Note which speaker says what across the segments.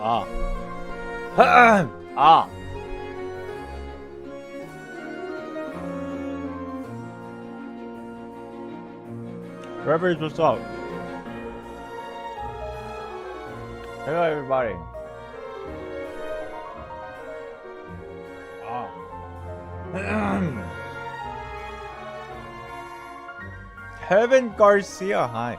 Speaker 1: Ah. Ah. Reveries, what's up? Hello, everybody. Ah. Kevin Garcia, hi.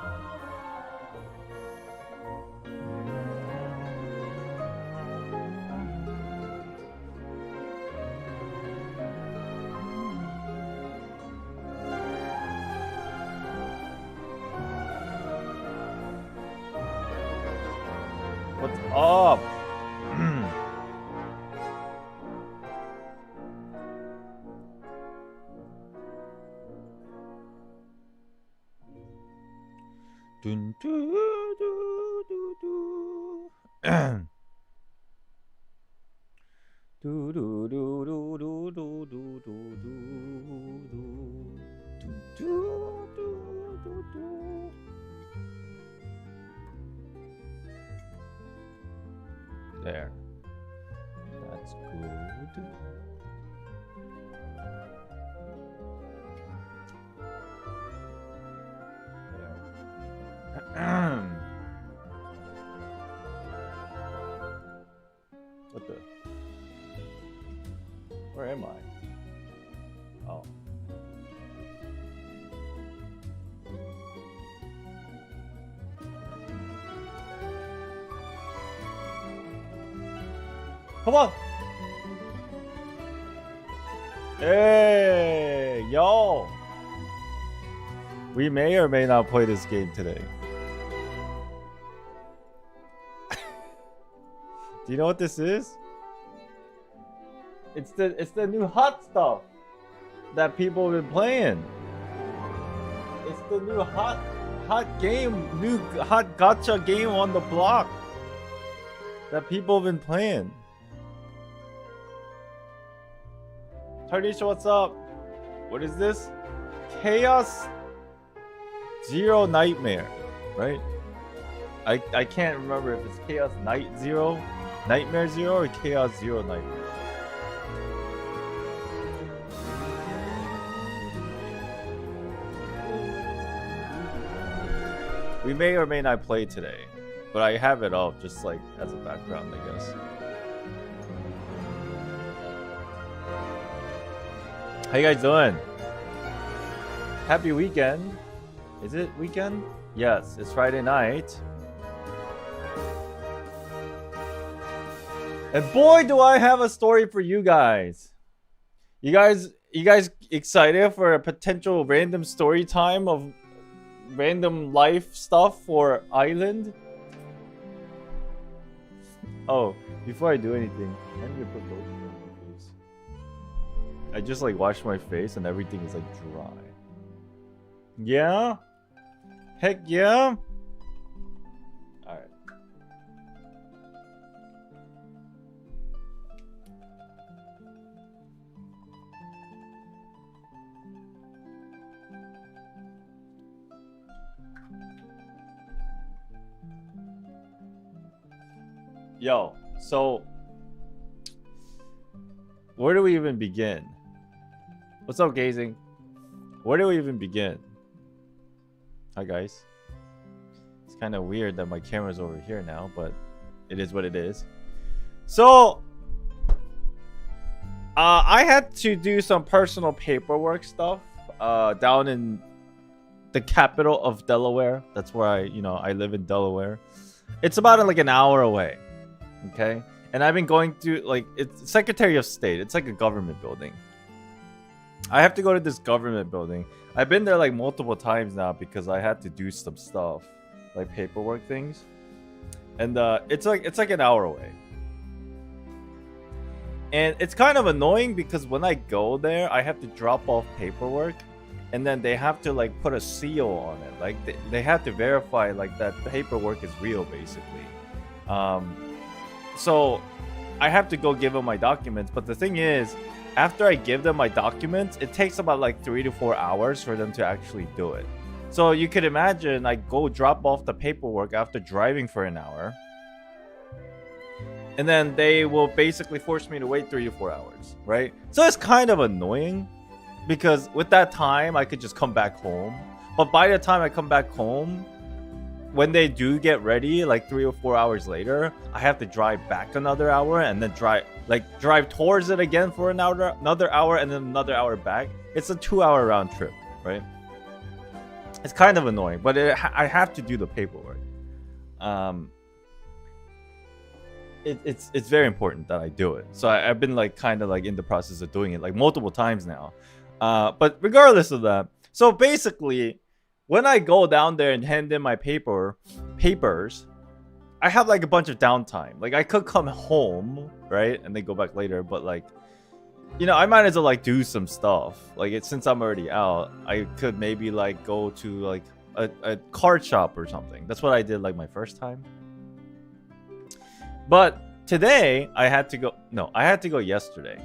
Speaker 1: What's up? Dun, doo, doo, doo, doo. Do do do do do do do do do do do do. There. That's good. There. What the? Where am I? Oh. Come on! Hey, yo! We may or may not play this game today. Do you know what this is? It's the new hot stuff that people have been playing. It's the new hot game, new hot gacha game on the block that people have been playing. Tarnisha, what's up? What is this? Chaos Zero Nightmare, right? I can't remember if it's Chaos Nightmare Zero or Chaos Zero Nightmare. We may or may not play today, but I have it up just like as a background, I guess. How you guys doing? Happy weekend. Is it weekend? Yes, it's Friday night. And boy, do I have a story for you guys. You guys excited for a potential random story time of random life stuff for Island? Oh, before I do anything, I need to put lotion on my face. I just like washed my face and everything is like dry. Yeah? Heck yeah? Alright. Yo, so where do we even begin? What's up, Gazing? Where do we even begin? Hi, guys. It's kind of weird that my camera's over here now, but it is what it is. So, I had to do some personal paperwork stuff down in the capital of Delaware. That's where I live in Delaware. It's about like an hour away. Okay, and I've been going to like it's Secretary of State. It's like a government building. I have to go to this government building. I've been there like multiple times now because I had to do some stuff, like paperwork things, and it's like an hour away. And it's kind of annoying because when I go there, I have to drop off paperwork, and then they have to like put a seal on it. Like they have to verify like that the paperwork is real, basically. So I have to go give them my documents, but the thing is, after I give them my documents, it takes about like 3 to 4 hours for them to actually do it. So you could imagine I go drop off the paperwork after driving for an hour. and then they will basically force me to wait 3 to 4 hours, right? So it's kind of annoying because with that time I could just come back home. But by the time I come back home, when they do get ready, like 3 or 4 hours later, I have to drive back another hour and then drive towards it again for another hour and then another hour back. It's a 2-hour round trip, right? It's kind of annoying, but I have to do the paperwork. It's very important that I do it. So I've been like kind of like in the process of doing it like multiple times now. But regardless of that, so basically, when I go down there and hand in my papers, I have like a bunch of downtime. Like I could come home, right, and then go back later. But like, you know, I might as well like do some stuff. Like since I'm already out, I could maybe like go to like a card shop or something. That's what I did like my first time. But today I had to go. No, I had to go yesterday.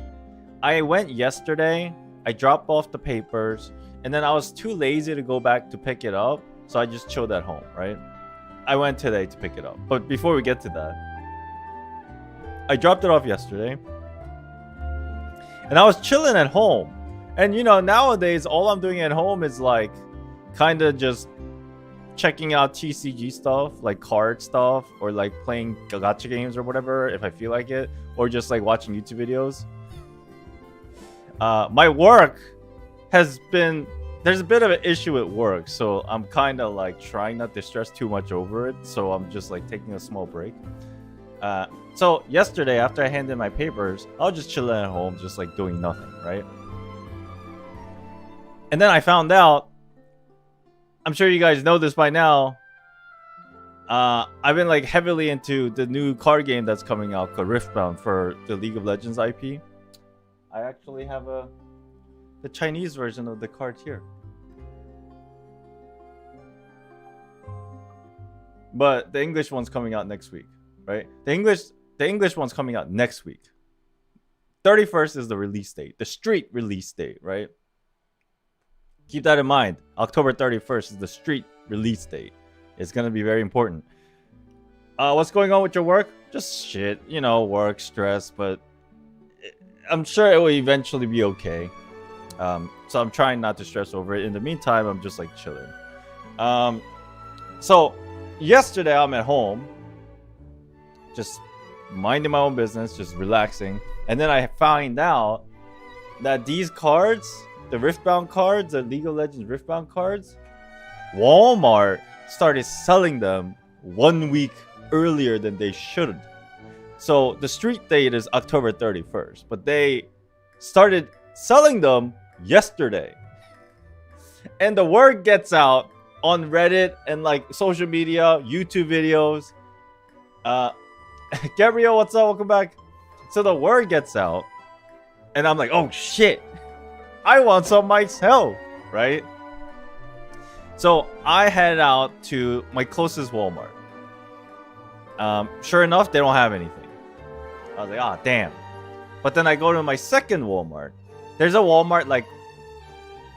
Speaker 1: I went yesterday. I dropped off the papers. And then I was too lazy to go back to pick it up. So I just chilled at home, right? I went today to pick it up. But before we get to that, I dropped it off yesterday. And I was chilling at home. And you know, nowadays, all I'm doing at home is like kind of just checking out TCG stuff, like card stuff, or like playing gacha games or whatever if I feel like it. Or just like watching YouTube videos. My work has been, there's a bit of an issue at work, so I'm kind of like trying not to stress too much over it, so I'm just like taking a small break. So yesterday after I handed in my papers, I was just chilling at home, just like doing nothing, right? And then I found out, I'm sure you guys know this by now, I've been like heavily into the new card game that's coming out called Riftbound for the League of Legends IP. I actually have the Chinese version of the card here. But the English one's coming out next week, right? The English one's coming out next week. 31st is the release date, the street release date, right? Keep that in mind. October 31st is the street release date. It's going to be very important. What's going on with your work? Just shit, you know, work, stress, but I'm sure it will eventually be okay. So I'm trying not to stress over it. In the meantime, I'm just like chilling. So yesterday I'm at home, just minding my own business, just relaxing. And then I find out that these cards, the Riftbound cards, the League of Legends Riftbound cards, Walmart started selling them 1 week earlier than they should. So the street date is October 31st, but they started selling them yesterday. And the word gets out on Reddit and like social media, YouTube videos. Gabriel, what's up? Welcome back. So the word gets out and I'm like, oh shit, I want some myself, right? So I head out to my closest Walmart. Sure enough, they don't have anything. I was like, ah, damn. But then I go to my second Walmart. There's a Walmart like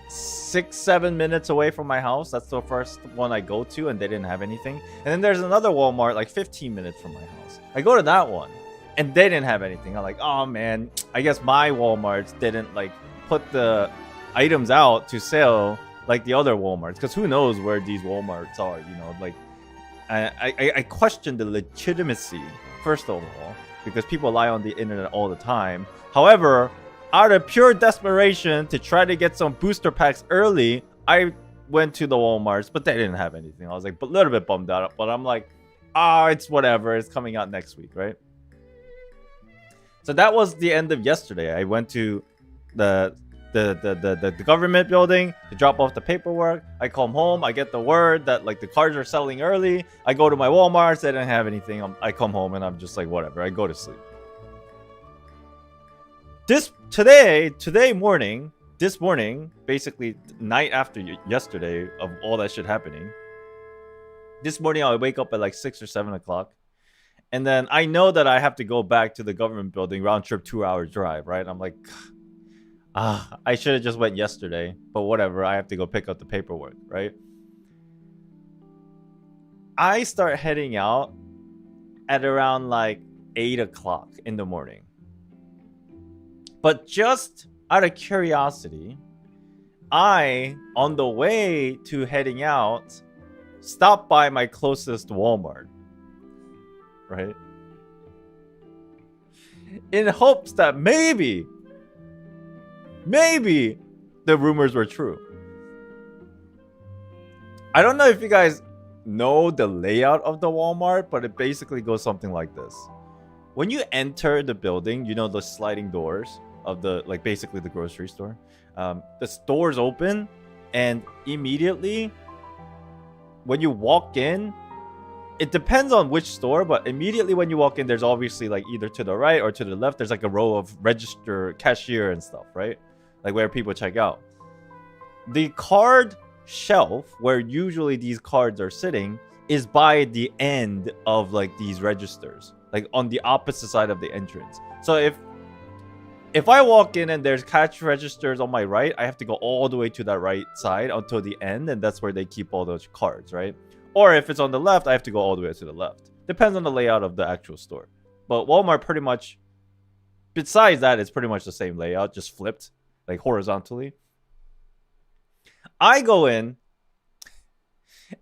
Speaker 1: 6-7 minutes away from my house. That's the first one I go to, and they didn't have anything. And then there's another Walmart like 15 minutes from my house. I go to that one, and they didn't have anything. I'm like, oh man, I guess my Walmarts didn't like put the items out to sell like the other Walmarts, because who knows where these Walmarts are, you know? Like, I question the legitimacy, first of all, because people lie on the internet all the time. However, out of pure desperation to try to get some booster packs early, I went to the Walmarts, but they didn't have anything. I was like a little bit bummed out, but I'm like, it's whatever. It's coming out next week, right? So that was the end of yesterday. I went to the government building to drop off the paperwork. I come home. I get the word that like the cards are selling early. I go to my Walmarts. They didn't have anything. I come home and I'm just like, whatever. I go to sleep. This morning, basically night after yesterday of all that shit happening. This morning I wake up at like 6 or 7 o'clock. And then I know that I have to go back to the government building, round trip 2-hour drive, right? I'm like, I should have just went yesterday, but whatever. I have to go pick up the paperwork, right? I start heading out at around like 8 o'clock in the morning. But just out of curiosity, I, on the way to heading out, stopped by my closest Walmart. Right? In hopes that maybe the rumors were true. I don't know if you guys know the layout of the Walmart, but it basically goes something like this. When you enter the building, you know the sliding doors of the, like, basically the grocery store. The stores open, and immediately when you walk in, it depends on which store, but immediately when you walk in, there's obviously, like, either to the right or to the left, there's like a row of register, cashier and stuff, right? Like where people check out. The card shelf where usually these cards are sitting is by the end of, like, these registers, like on the opposite side of the entrance. So if I walk in and there's cash registers on my right, I have to go all the way to that right side until the end, and that's where they keep all those cards, right? Or if it's on the left, I have to go all the way to the left. Depends on the layout of the actual store. But Walmart pretty much, besides that, it's pretty much the same layout, just flipped, like horizontally. I go in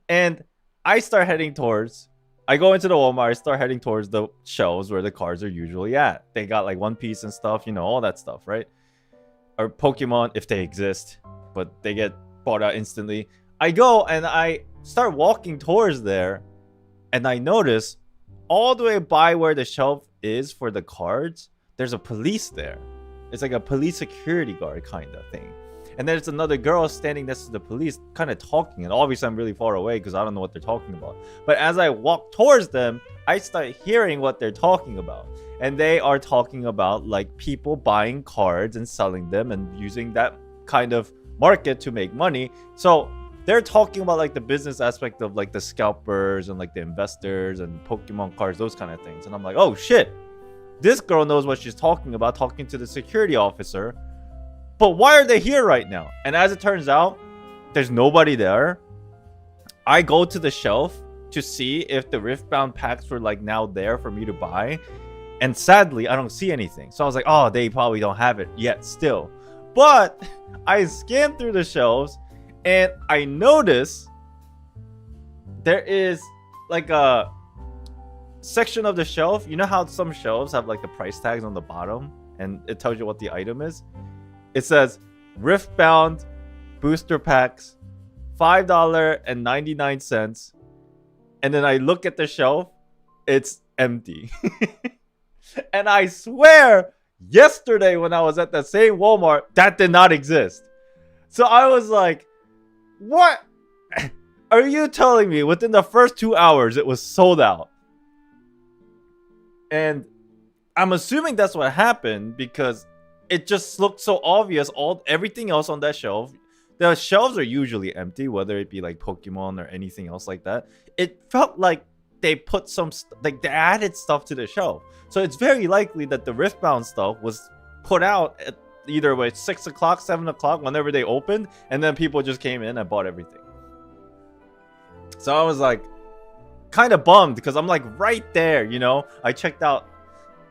Speaker 1: and I go into the Walmart, I start heading towards the shelves where the cards are usually at. They got like One Piece and stuff, you know, all that stuff, right? Or Pokemon, if they exist, but they get bought out instantly. I go and I start walking towards there, and I notice all the way by where the shelf is for the cards, there's a police there. It's like a police security guard kind of thing. And there's another girl standing next to the police kind of talking. And obviously I'm really far away because I don't know what they're talking about. But as I walk towards them, I start hearing what they're talking about. And they are talking about, like, people buying cards and selling them and using that kind of market to make money. So they're talking about, like, the business aspect of, like, the scalpers and, like, the investors and Pokemon cards, those kind of things. And I'm like, oh shit, this girl knows what she's talking about, talking to the security officer. But why are they here right now? And as it turns out, there's nobody there. I go to the shelf to see if the Riftbound packs were, like, now there for me to buy. And sadly, I don't see anything. So I was like, oh, they probably don't have it yet still. But I scanned through the shelves and I notice there is, like, a section of the shelf. You know how some shelves have, like, the price tags on the bottom and it tells you what the item is? It says Riftbound booster packs, $5.99. And then I look at the shelf, it's empty. And I swear, yesterday when I was at the same Walmart, that did not exist. So I was like, what? Are you telling me within the first 2 hours it was sold out? And I'm assuming that's what happened because it just looked so obvious. Everything else on that shelf, the shelves are usually empty, whether it be like Pokemon or anything else like that. It felt like they put they added stuff to the shelf. So it's very likely that the Riftbound stuff was put out at either way 6 o'clock, 7 o'clock, whenever they opened, and then people just came in and bought everything. So I was like kind of bummed because I'm like right there, you know. I checked out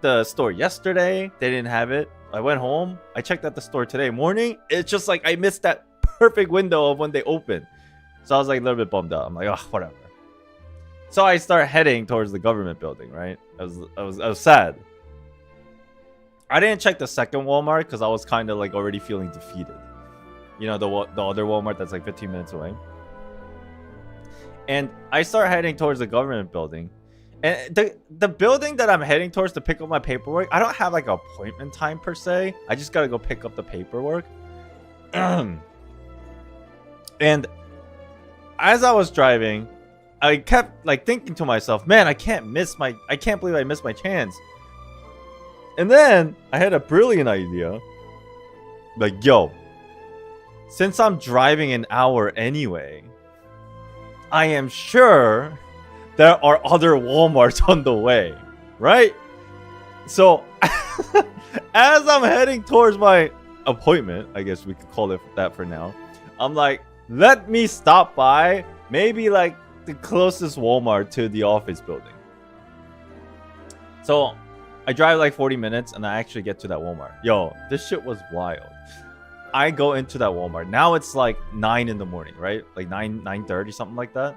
Speaker 1: the store yesterday, they didn't have it. I went home, I checked out the store today morning. It's just like I missed that perfect window of when they opened. So I was like a little bit bummed out. I'm like, oh, whatever. So I start heading towards the government building, right? I was sad. I didn't check the second Walmart because I was kind of like already feeling defeated. You know, the other Walmart that's like 15 minutes away. And I start heading towards the government building. And the building that I'm heading towards to pick up my paperwork, I don't have like an appointment time per se. I just gotta go pick up the paperwork. And as I was driving, I kept like thinking to myself, man, I can't believe I missed my chance. And then I had a brilliant idea. Like, yo, since I'm driving an hour anyway, I am sure there are other Walmarts on the way, right? So as I'm heading towards my appointment, I guess we could call it that for now, I'm like, let me stop by maybe like the closest Walmart to the office building. So I drive like 40 minutes and I actually get to that Walmart. Yo, this shit was wild. I go into that Walmart. Now it's like 9 in the morning, right? Like 9:30, something like that.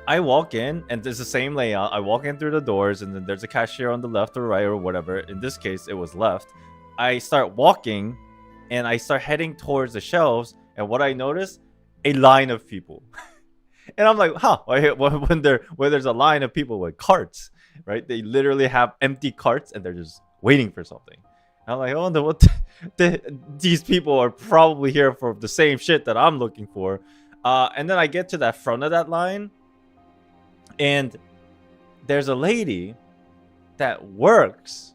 Speaker 1: I walk in and there's the same layout. I walk in through the doors and then there's a cashier on the left or right or whatever. In this case, it was left. I start walking and I start heading towards the shelves. And what I notice, a line of people. And I'm like, huh, when there's a line of people with carts, right? They literally have empty carts and they're just waiting for something. And I'm like, oh, these people are probably here for the same shit that I'm looking for. And then I get to that front of that line. And there's a lady that works.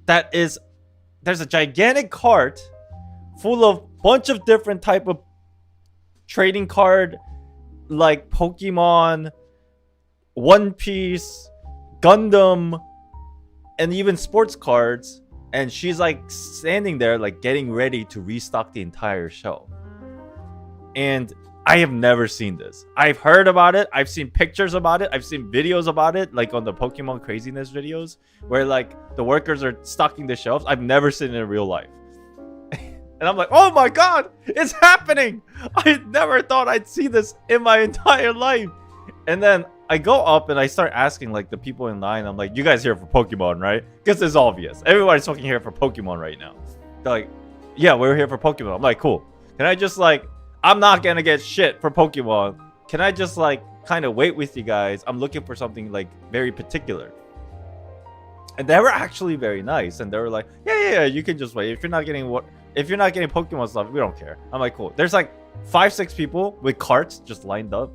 Speaker 1: There's a gigantic cart full of bunch of different type of trading card, like Pokemon, One Piece, Gundam, and even sports cards. And she's like standing there, like getting ready to restock the entire shelf. And I have never seen this. I've heard about it. I've seen pictures about it. I've seen videos about it, like on the Pokemon craziness videos, where like the workers are stocking the shelves. I've never seen it in real life. And I'm like, oh my god, it's happening. I never thought I'd see this in my entire life. And then I go up and I start asking like the people in line. I'm like, you guys here for Pokemon, right? Because it's obvious. Everybody's fucking here for Pokemon right now. They're like, yeah, we're here for Pokemon. I'm like, cool. Can I just like, I'm not gonna get shit for Pokemon. Can I just like kind of wait with you guys? I'm looking for something like very particular. And they were actually very nice. And they were like, yeah, you can just wait. If you're not getting Pokemon stuff, we don't care. I'm like, cool. There's like 5-6 people with carts just lined up.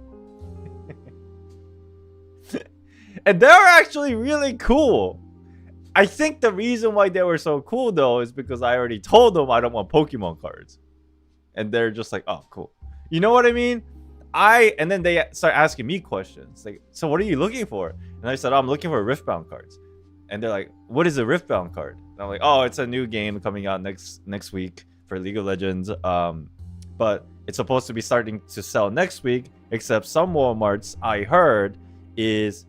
Speaker 1: And they were actually really cool. I think the reason why they were so cool though is because I already told them I don't want Pokemon cards. And they're just like, oh, cool. You know what I mean? And then they start asking me questions. Like, so what are you looking for? And I said, I'm looking for Riftbound cards. And they're like, what is a Riftbound card? And I'm like, oh, it's a new game coming out next week for League of Legends. But it's supposed to be starting to sell next week. Except some Walmarts, I heard, is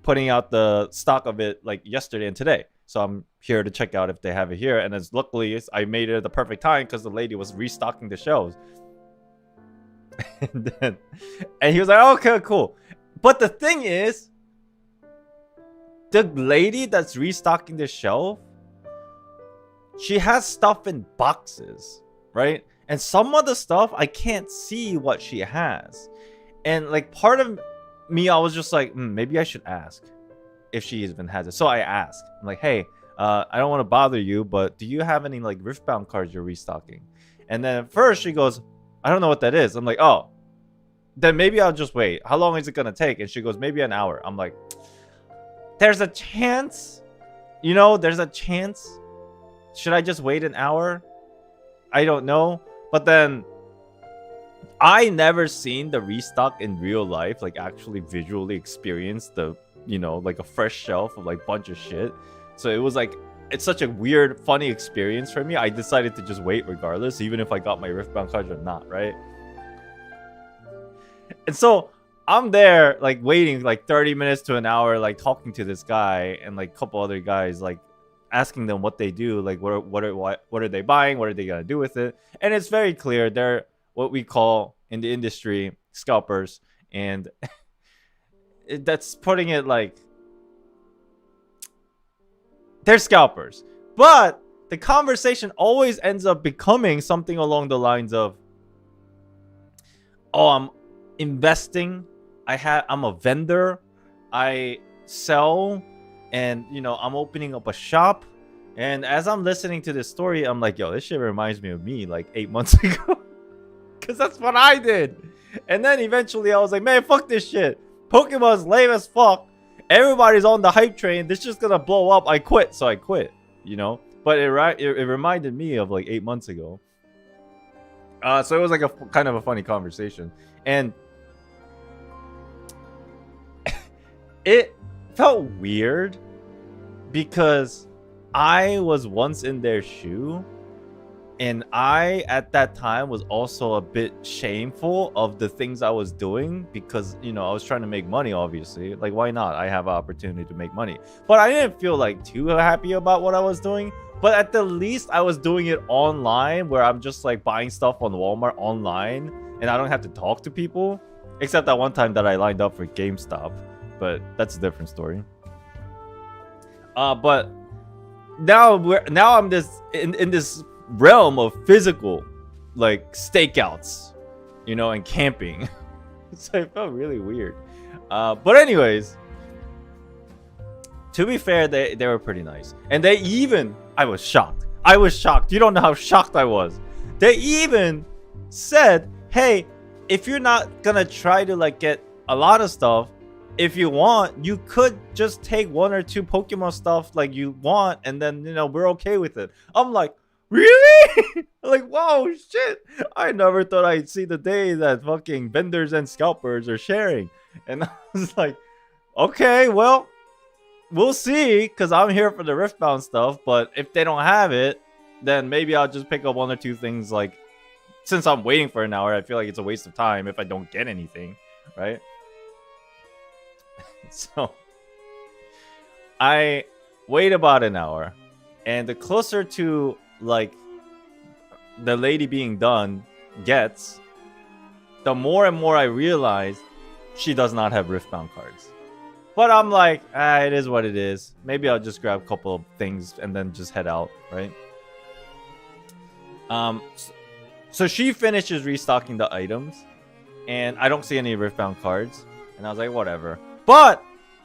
Speaker 1: putting out the stock of it like yesterday and today. So I'm here to check out if they have it here. And as luckily, I made it at the perfect time because the lady was restocking the shelves. and he was like, okay, cool. But the thing is, the lady that's restocking the shelf, she has stuff in boxes, right? And some of the stuff, I can't see what she has. And like part of me, I was just like, maybe I should ask if she even has it. So I asked. I'm like, hey, I don't want to bother you, but do you have any like Riftbound cards you're restocking? And then at first she goes, I don't know what that is. I'm like, oh, then maybe I'll just wait. How long is it gonna take? And she goes, maybe an hour. I'm like, there's a chance, there's a chance. Should I just wait an hour? I don't know. But then I never seen the restock in real life, like actually visually experience the, like a fresh shelf of like bunch of shit. So it was like, it's such a weird, funny experience for me. I decided to just wait regardless, even if I got my Riftbound cards or not, right? And so I'm there, like waiting like 30 minutes to an hour, like talking to this guy and like a couple other guys, like asking them what they do, like what are they buying, what are they gonna do with it. And it's very clear they're what we call in the industry scalpers, and that's putting it like they're scalpers. But the conversation always ends up becoming something along the lines of, oh, I'm investing, I'm a vendor, I sell, and I'm opening up a shop. And as I'm listening to this story, I'm like, yo, this shit reminds me of me like 8 months ago. Because that's what I did. And then eventually I was like, man, fuck this shit. Pokemon's lame as fuck. Everybody's on the hype train. This is just gonna blow up. I quit. So I quit, But it reminded me of like 8 months ago. So it was like a kind of a funny conversation. And it felt weird because I was once in their shoe. And I, at that time, was also a bit shameful of the things I was doing because, you know, I was trying to make money, obviously. Like, why not? I have an opportunity to make money. But I didn't feel like too happy about what I was doing. But at the least, I was doing it online where I'm just like buying stuff on Walmart online and I don't have to talk to people. Except that one time that I lined up for GameStop. But that's a different story. But now I'm this in this realm of physical, like, stakeouts, you know, and camping. So it felt really weird. But anyways, to be fair, they were pretty nice. And they even, I was shocked. You don't know how shocked I was. They even said, hey, if you're not gonna try to like get a lot of stuff, if you want, you could just take 1 or 2 Pokemon stuff like you want, and then, you know, we're okay with it. I'm like, really? Like, whoa, shit. I never thought I'd see the day that fucking vendors and scalpers are sharing. And I was like, okay, well, we'll see, because I'm here for the Riftbound stuff. But if they don't have it, then maybe I'll just pick up 1 or 2 things. Like, since I'm waiting for an hour, I feel like it's a waste of time if I don't get anything, right? So I wait about an hour, and the closer to like the lady being done gets, the more and more I realize she does not have Riftbound cards. But I'm like, it is what it is. Maybe I'll just grab a couple of things and then just head out, right? So she finishes restocking the items, and I don't see any Riftbound cards, and I was like, whatever. But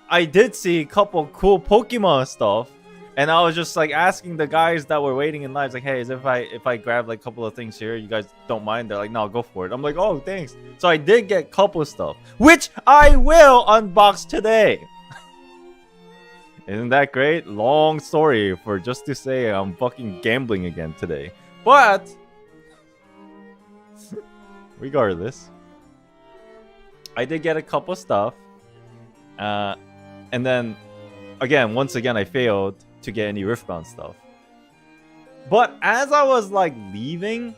Speaker 1: I did see a couple cool Pokemon stuff, and I was just like asking the guys that were waiting in lines, like, hey, if I grab like a couple of things here, you guys don't mind? They're like, no, go for it. I'm like, oh, thanks. So I did get a couple stuff, which I will unbox today. Isn't that great? Long story for just to say I'm fucking gambling again today. But regardless, I did get a couple stuff. And then, once again, I failed to get any Riftbound stuff. But as I was, like, leaving,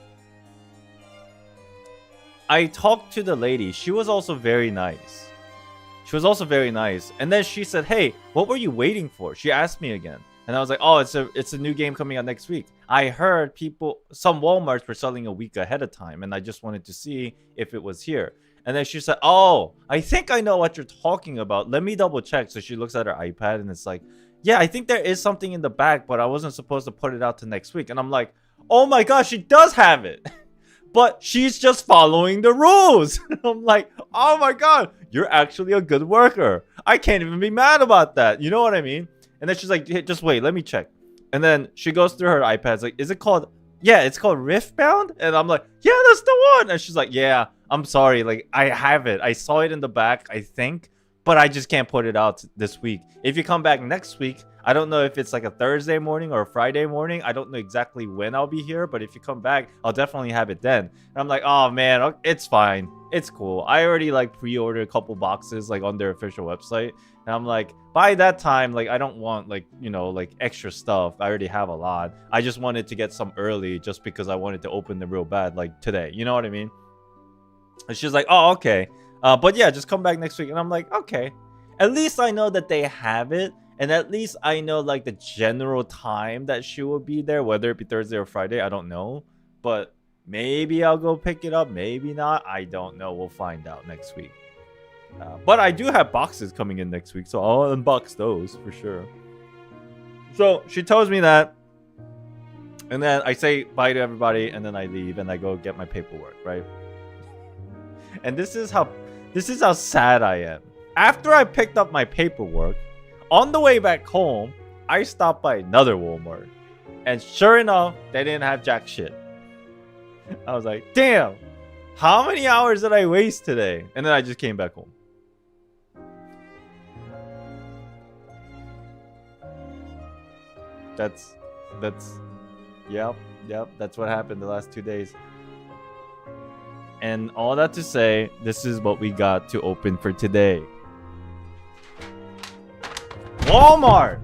Speaker 1: I talked to the lady. She was also very nice. And then she said, hey, what were you waiting for? She asked me again. And I was like, oh, it's a new game coming out next week. I heard some Walmarts were selling a week ahead of time, and I just wanted to see if it was here. And then she said, oh, I think I know what you're talking about. Let me double check. So she looks at her iPad and it's like, yeah, I think there is something in the back, but I wasn't supposed to put it out to next week. And I'm like, oh my gosh, she does have it. But she's just following the rules. I'm like, oh my God, you're actually a good worker. I can't even be mad about that. You know what I mean? And then she's like, hey, just wait, let me check. And then she goes through her iPad. It's like, is it called? Yeah, it's called Riftbound. And I'm like, yeah, that's the one. And she's like, yeah, I'm sorry. Like, I have it. I saw it in the back, I think. But I just can't put it out this week. If you come back next week, I don't know if it's like a Thursday morning or a Friday morning. I don't know exactly when I'll be here. But if you come back, I'll definitely have it then. And I'm like, oh, man, it's fine. It's cool. I already like pre-ordered a couple boxes like on their official website. And I'm like, by that time, like, I don't want like, you know, like extra stuff. I already have a lot. I just wanted to get some early just because I wanted to open them real bad like today. You know what I mean? And she's like, oh, okay. But yeah, just come back next week. And I'm like, okay. At least I know that they have it. And at least I know like the general time that she will be there, whether it be Thursday or Friday. I don't know. But maybe I'll go pick it up. Maybe not. I don't know. We'll find out next week. But I do have boxes coming in next week. So I'll unbox those for sure. So she tells me that. And then I say bye to everybody. And then I leave and I go get my paperwork, right? And this is how sad I am. After I picked up my paperwork, on the way back home, I stopped by another Walmart. And sure enough, they didn't have jack shit. I was like, damn, how many hours did I waste today? And then I just came back home. Yep, that's what happened the last 2 days. And all that to say, this is what we got to open for today. Walmart!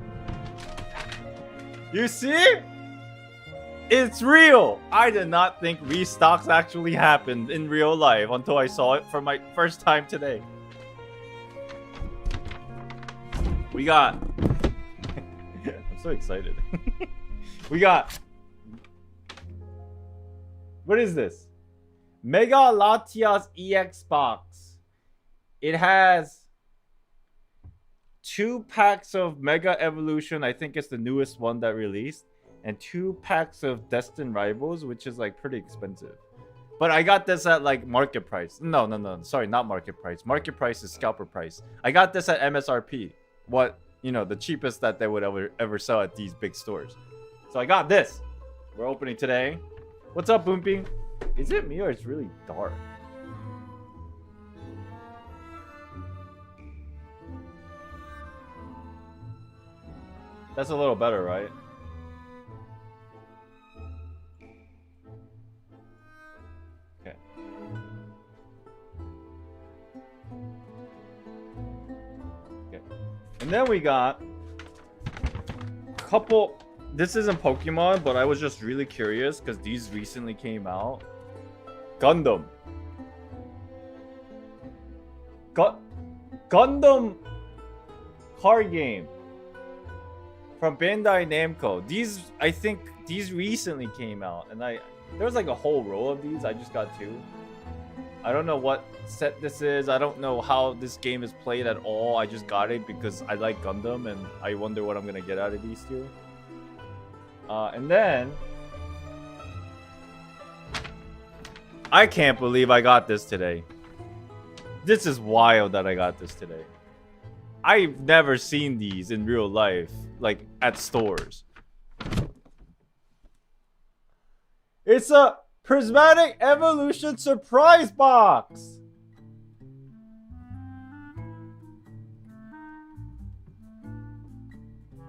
Speaker 1: You see? It's real. I did not think restocks actually happened in real life until I saw it for my first time today. We got... I'm so excited. We got... What is this? Mega Latias EX box. It has 2 packs of Mega Evolution. I think it's the newest one that released. And 2 packs of Destined Rivals, which is like pretty expensive. But I got this at like market price. No. Sorry, not market price. Market price is scalper price. I got this at MSRP. What, you know, the cheapest that they would ever sell at these big stores. So I got this. We're opening today. What's up, Boompy? Is it me or it's really dark? That's a little better, right? Okay. Okay. And then we got a couple... This isn't Pokemon, but I was just really curious because these recently came out. Gundam. Gundam card game from Bandai Namco. These, I think, these recently came out, and there was like a whole row of these. I just got 2. I don't know what set this is. I don't know how this game is played at all. I just got it because I like Gundam, and I wonder what I'm gonna get out of these 2. And then I can't believe I got this today. This is wild that I got this today. I've never seen these in real life, like at stores. It's a Prismatic Evolution surprise box.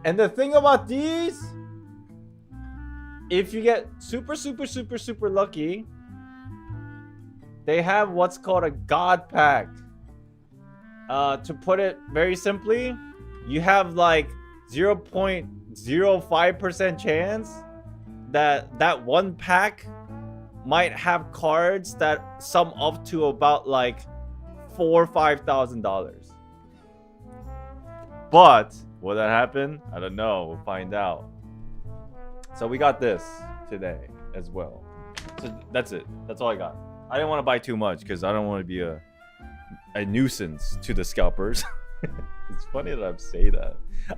Speaker 1: And the thing about these, if you get super lucky, they have what's called a God Pack. To put it very simply, you have like 0.05% chance that one pack might have cards that sum up to about like $4,000 or $5,000. But will that happen? I don't know. We'll find out. So we got this today as well. So that's it. That's all I got. I didn't want to buy too much because I don't want to be a nuisance to the scalpers. It's funny that I say that.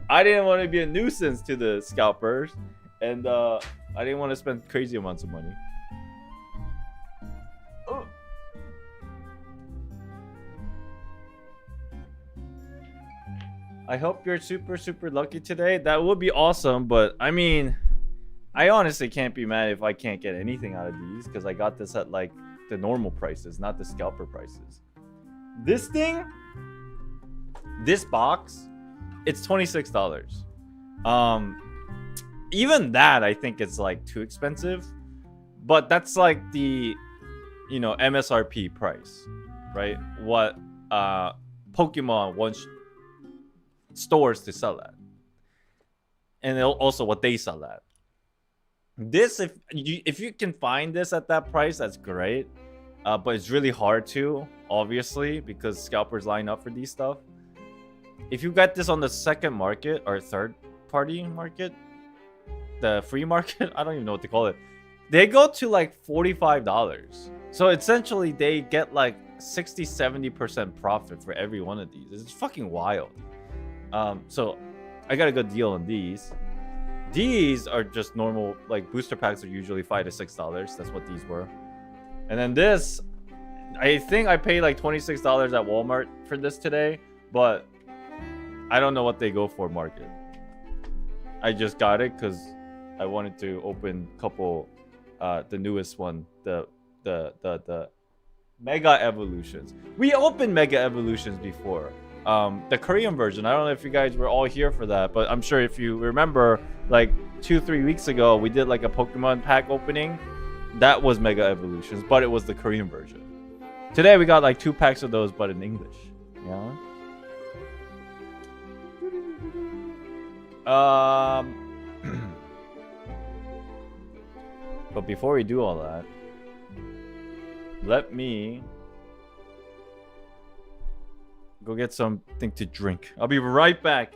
Speaker 1: I didn't want to be a nuisance to the scalpers, and I didn't want to spend crazy amounts of money. Oh. I hope you're super lucky today. That would be awesome, but I mean, I honestly can't be mad if I can't get anything out of these because I got this at like the normal prices, not the scalper prices. This thing, this box, it's $26. Even that I think it's like too expensive, but that's like the, you know, MSRP price, right? What Pokemon wants stores to sell at, and also what they sell at. This, if you can find this at that price, that's great. But it's really hard to, obviously, because scalpers line up for these stuff. If you get this on the second market or third party market, the free market, I don't even know what to call it, they go to like $45. So essentially they get like 60-70% profit for every one of these. It's fucking wild. So I got a good deal on these. These are just normal, like booster packs are usually $5 to $6. That's what these were. And then this, I think I paid like $26 at Walmart for this today, but I don't know what they go for market. I just got it because I wanted to open a couple, the newest one, the Mega Evolutions. We opened Mega Evolutions before. The Korean version. I don't know if you guys were all here for that, but I'm sure if you remember, like 2-3 weeks ago, we did like a Pokemon pack opening. That was Mega Evolutions, but it was the Korean version. Today we got like 2 packs of those, but in English. Yeah. But before we do all that, let me go get something to drink. I'll be right back.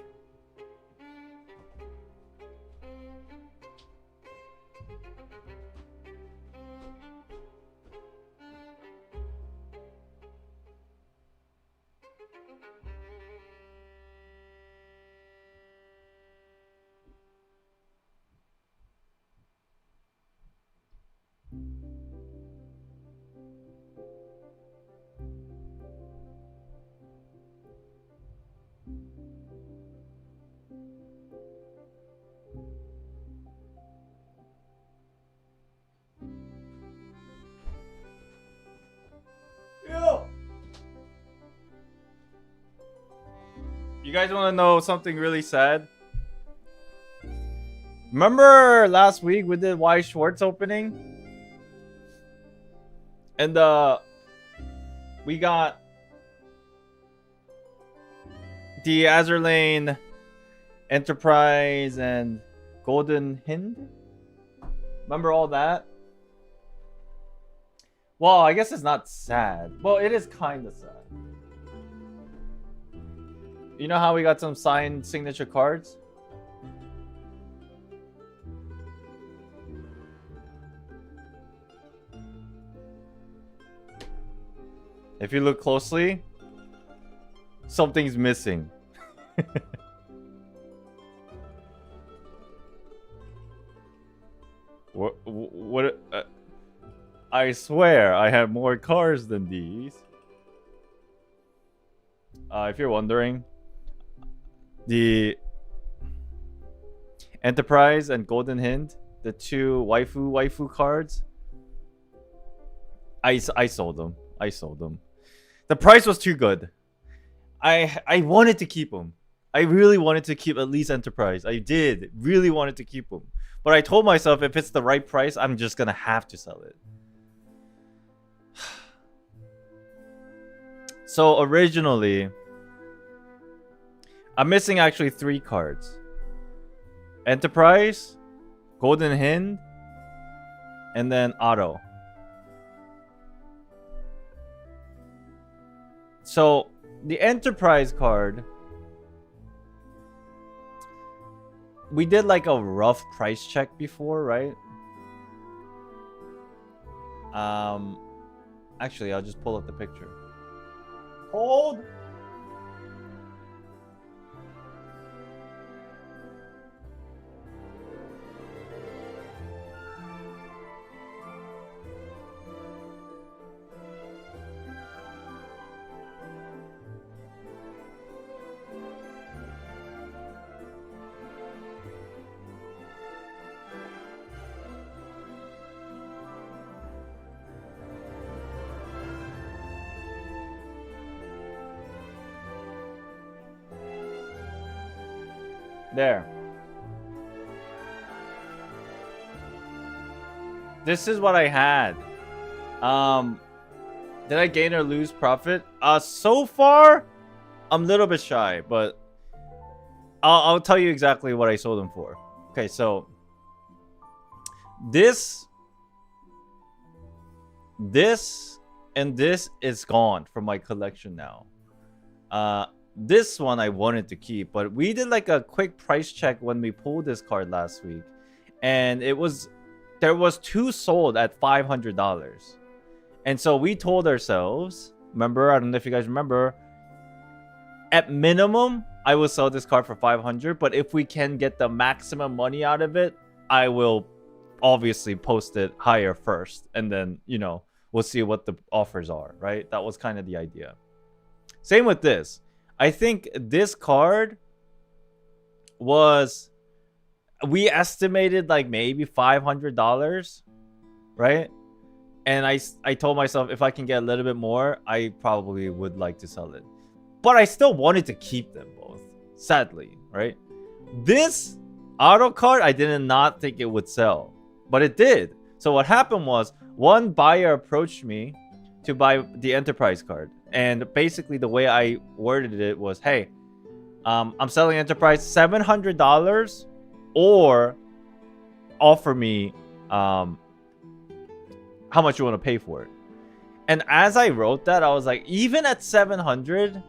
Speaker 1: You guys want to know something really sad? Remember last week we did Y Schwartz opening? And we got the Azerlane Enterprise and Golden Hind? Remember all that? Well, I guess it's not sad. Well, it is kind of sad. You know how we got some signed signature cards? If you look closely, something's missing. What I swear I have more cards than these. If you're wondering, the Enterprise and Golden Hind, the two waifu cards, I sold them. I sold them. The price was too good. I wanted to keep them. I really wanted to keep at least Enterprise. I did really wanted to keep them. But I told myself if it's the right price, I'm just gonna have to sell it. So originally, I'm missing actually 3 cards. Enterprise, Golden Hind, and then Auto. So the Enterprise card, we did like a rough price check before, right? Actually, I'll just pull up the picture. Hold. There. This is what I had. Did I gain or lose profit? So far, I'm a little bit shy, but I'll tell you exactly what I sold them for. Okay, so this and this is gone from my collection now. This one I wanted to keep, but we did like a quick price check when we pulled this card last week, and there was 2 sold at $500, and so we told ourselves, remember, I don't know if you guys remember, at minimum I will sell this card for $500, but if we can get the maximum money out of it, I will obviously post it higher first, and then, you know, we'll see what the offers are, right? That was kind of the idea. Same with this. I think this card was, we estimated like maybe $500, right? And I told myself if I can get a little bit more, I probably would like to sell it. But I still wanted to keep them both, sadly, right? This auto card, I did not think it would sell, but it did. So what happened was, one buyer approached me to buy the Enterprise card. And basically the way I worded it was, hey, I'm selling Enterprise $700, or offer me how much you want to pay for it. And as I wrote that, I was like, even at 700,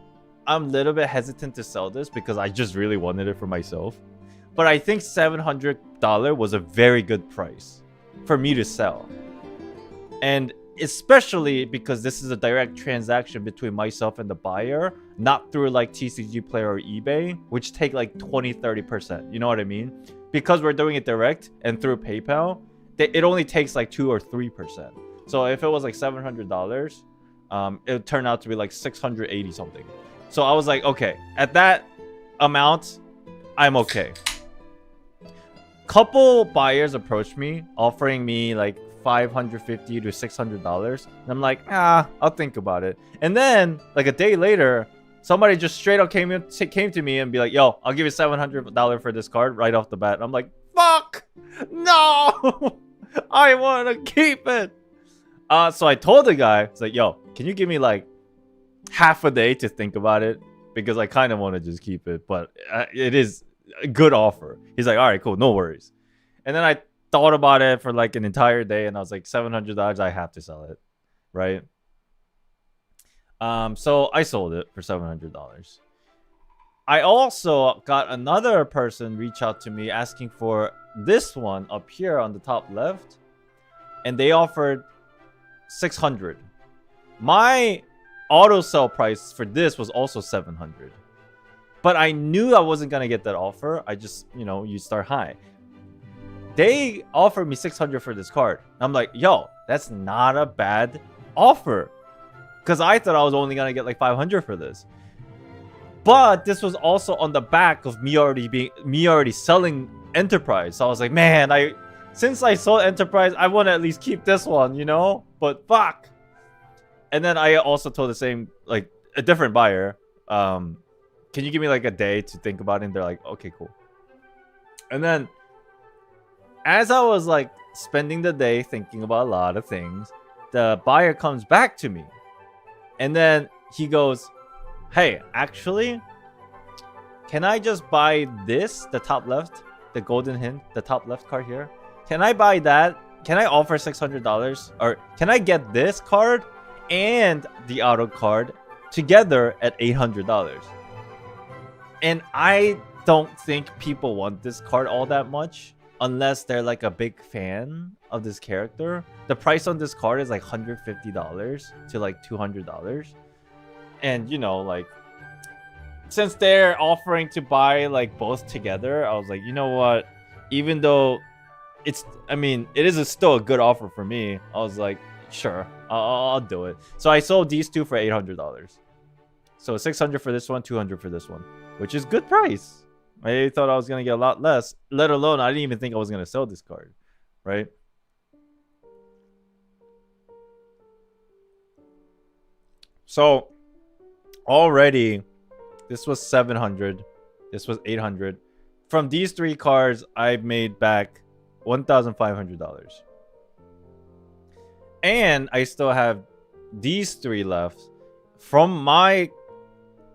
Speaker 1: I'm a little bit hesitant to sell this because I just really wanted it for myself. But I think $700 was a very good price for me to sell. And especially because this is a direct transaction between myself and the buyer, not through like TCG Player or eBay, which take like 20-30%. You know what I mean? Because we're doing it direct and through PayPal, it only takes like 2 or 3%. So if it was like $700, it would turn out to be like 680 something. So I was like, okay, at that amount, I'm okay. Couple buyers approached me, offering me like $550 to $600. And I'm like, I'll think about it. And then like a day later, somebody just straight up came to me and be like, yo, I'll give you $700 for this card right off the bat. And I'm like, fuck, no, I want to keep it. So I told the guy, it's like, yo, can you give me like half a day to think about it? Because I kind of want to just keep it, but it is a good offer. He's like, all right, cool, no worries. And then I thought about it for like an entire day, and I was like, $700, I have to sell it, right? So I sold it for $700. I also got another person reach out to me asking for this one up here on the top left, and they offered $600. My auto sell price for this was also $700, but I knew I wasn't gonna get that offer. I just, you start high. They offered me $600 for this card. I'm like, yo, that's not a bad offer, because I thought I was only gonna get like $500 for this. But this was also on the back of me already selling Enterprise. So I was like, man, since I sold Enterprise, I want to at least keep this one, But fuck. And then I also told the same, like a different buyer, can you give me like a day to think about it? And they're like, okay, cool. And then as I was like spending the day thinking about a lot of things, the buyer comes back to me. And then he goes, hey, actually, can I just buy this, the top left, the golden hint, the top left card here? Can I buy that? Can I offer $600? Or can I get this card and the auto card together at $800? And I don't think people want this card all that much unless they're like a big fan of this character. The price on this card is like $150 to like $200. And like, since they're offering to buy like both together, I was like, you know what? Even though it is still a good offer for me, I was like, sure, I'll do it. So I sold these two for $800. So $600 for this one, $200 for this one, which is good price. I thought I was gonna get a lot less. Let alone, I didn't even think I was gonna sell this card, right? So already, this was $700. This was $800. From these three cards, I made back $1,500. And I still have these three left. From my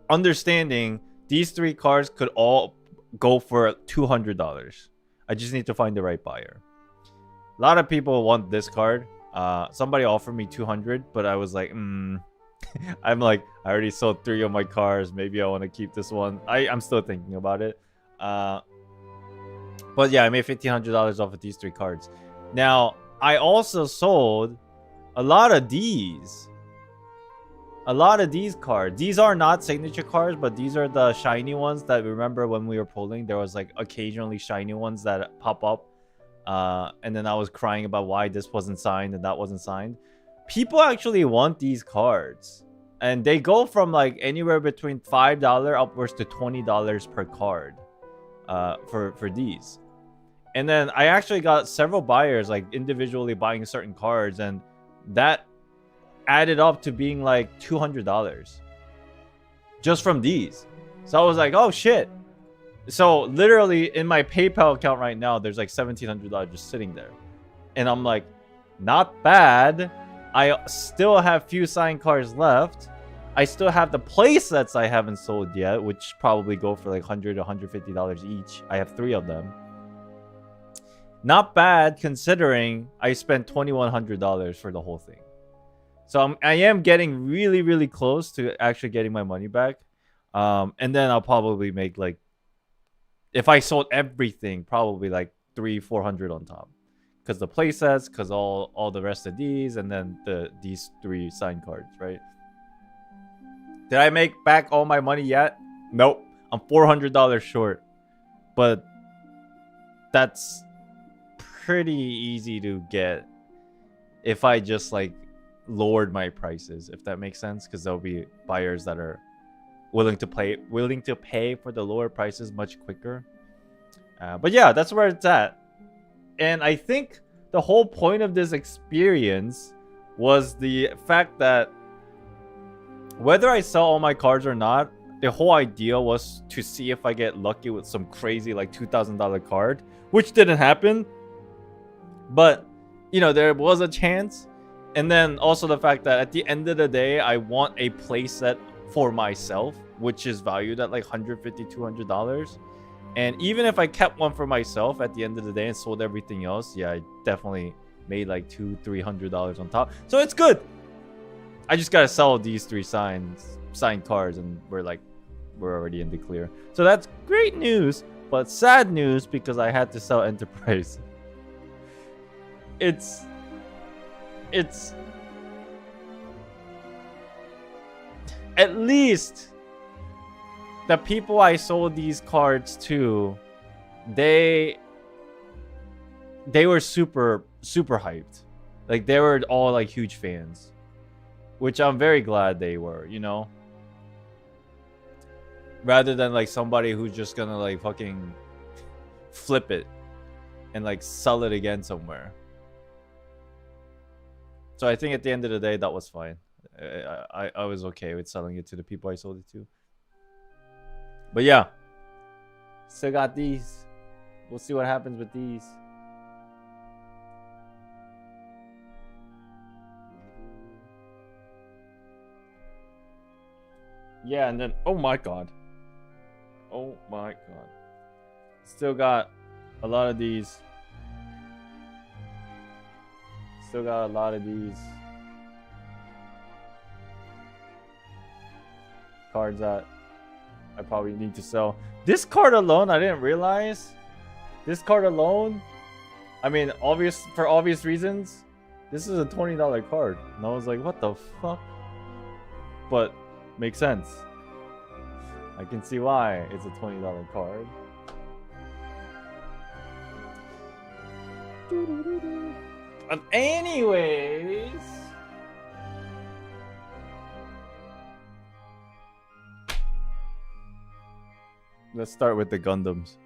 Speaker 1: understanding, these three cards could all go for $200. I just need to find the right buyer. A lot of people want this card. Somebody offered me $200, but I was like, I'm like, I already sold 3 of my cars. Maybe I want to keep this one. I'm still thinking about it. But yeah, I made $1,500 off of these 3 cards. Now, I also sold a lot of these. A lot of these cards. These are not signature cards, but these are the shiny ones that, remember when we were pulling, there was like occasionally shiny ones that pop up. And then I was crying about why this wasn't signed and that wasn't signed. People actually want these cards, and they go from like anywhere between $5 upwards to $20 per card for these. And then I actually got several buyers like individually buying certain cards, and that added up to being like $200 just from these. So I was like, oh shit. So literally in my PayPal account right now, there's like $1,700 just sitting there, and I'm like, not bad. I still have few signed cards left. I still have the play sets I haven't sold yet, which probably go for like $100 to $150 each. I have 3 of them. Not bad considering I spent $2,100 for the whole thing. So I am getting really, really close to actually getting my money back. And then I'll probably make like, if I sold everything, probably like 300-400 on top. Because the playsets, because all the rest of these, and then these 3 signed cards, right? Did I make back all my money yet? Nope. I'm $400 short. But that's pretty easy to get if I just like lowered my prices, if that makes sense, because there'll be buyers that are willing to pay for the lower prices much quicker. But yeah, that's where it's at. And I think the whole point of this experience was the fact that whether I sell all my cards or not, the whole idea was to see if I get lucky with some crazy like $2,000 card, which didn't happen. But, you know, there was a chance. And then also the fact that at the end of the day, I want a playset for myself, which is valued at like $150-200. And even if I kept one for myself at the end of the day and sold everything else, yeah, I definitely made like $200-300 on top. So it's good. I just gotta sell these 3 signed cards, and we're already in the clear. So that's great news, but sad news because I had to sell Enterprise. It's at least the people I sold these cards to, they were super hyped. Like, they were all like huge fans, which I'm very glad they were, you know, rather than like somebody who's just gonna like fucking flip it and like sell it again somewhere. So I think at the end of the day, that was fine. I was okay with selling it to the people I sold it to. But yeah, still got these. We'll see what happens with these. Yeah, and then, oh my god. Oh my god. Still got a lot of these. Still got a lot of these cards that I probably need to sell. This card alone, I didn't realize. This card alone, I mean, for obvious reasons, this is a $20 card. And I was like, what the fuck? But makes sense. I can see why it's a $20 card. But anyways, let's start with the Gundams.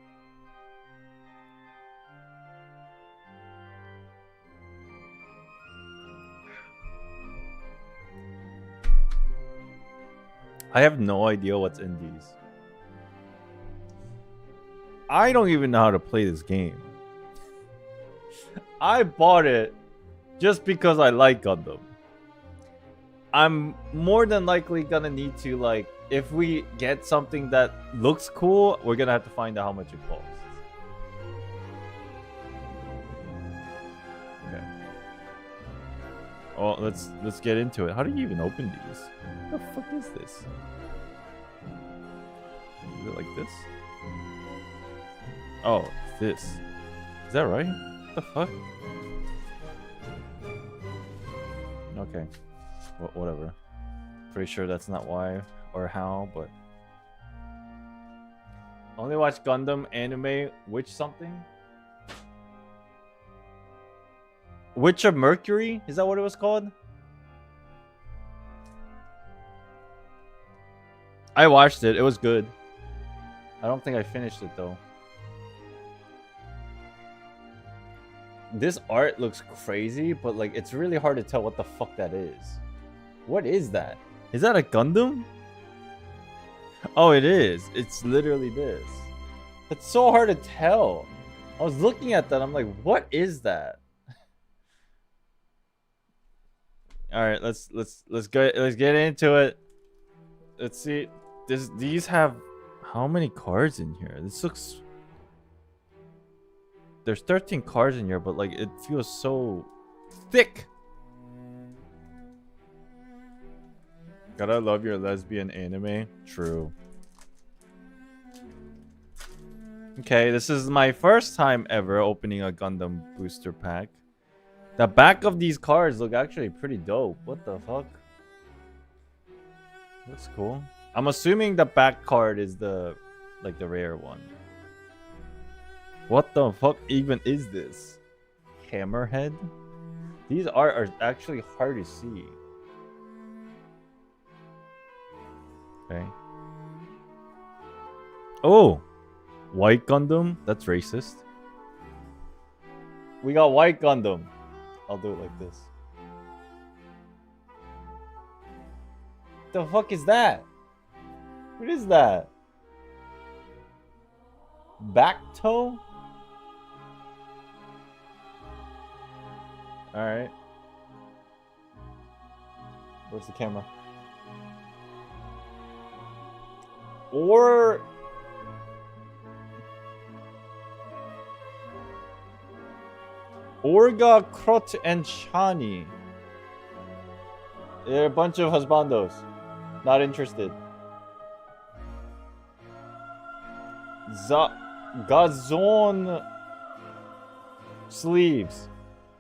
Speaker 1: I have no idea what's in these. I don't even know how to play this game. I bought it just because I like Gundam. I'm more than likely gonna need to, like, if we get something that looks cool, we're gonna have to find out how much it costs. Okay. Oh, let's get into it. How do you even open these? What the fuck is this? Is it like this? Oh, this. Is that right? What the fuck? Okay. Whatever. Pretty sure that's not why or how, but... Only watch Gundam anime, which something? Witch of Mercury? Is that what it was called? I watched it. It was good. I don't think I finished it, though. This art looks crazy, but, like, it's really hard to tell what the fuck that is. What is that? Is that a Gundam? Oh, it is. It's literally this. It's so hard to tell. I was looking at that. I'm like, what is that? All right, let's get into it. Let's see. These have how many cards in here? This looks there's 13 cards in here, but like it feels so thick. Gotta love your lesbian anime. True. Okay, this is my first time ever opening a Gundam booster pack. The back of these cards look actually pretty dope. What the fuck? Looks cool. I'm assuming the back card is the like the rare one. What the fuck even is this? Hammerhead? These are actually hard to see. Okay. Oh! White Gundam? That's racist. We got White Gundam. I'll do it like this. The fuck is that? What is that? Back toe? Alright. Where's the camera? Or... Orga, Krot, and Shani. They're a bunch of husbandos. Not interested. Gazon sleeves.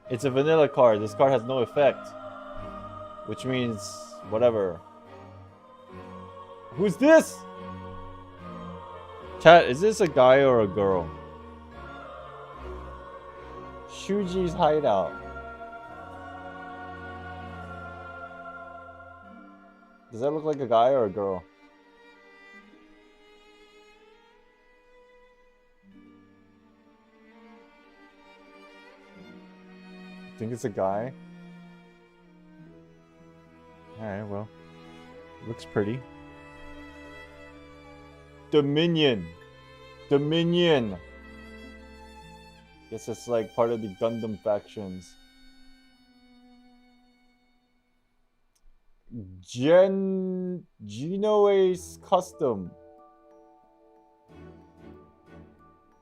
Speaker 1: It's a vanilla card. This card has no effect. Which means whatever. Who's this? Chat, is this a guy or a girl? Shuji's hideout. Does that look like a guy or a girl? I think it's a guy. Alright, well. Looks pretty. Dominion. Dominion. Guess it's like part of the Gundam factions. Genoa's Custom.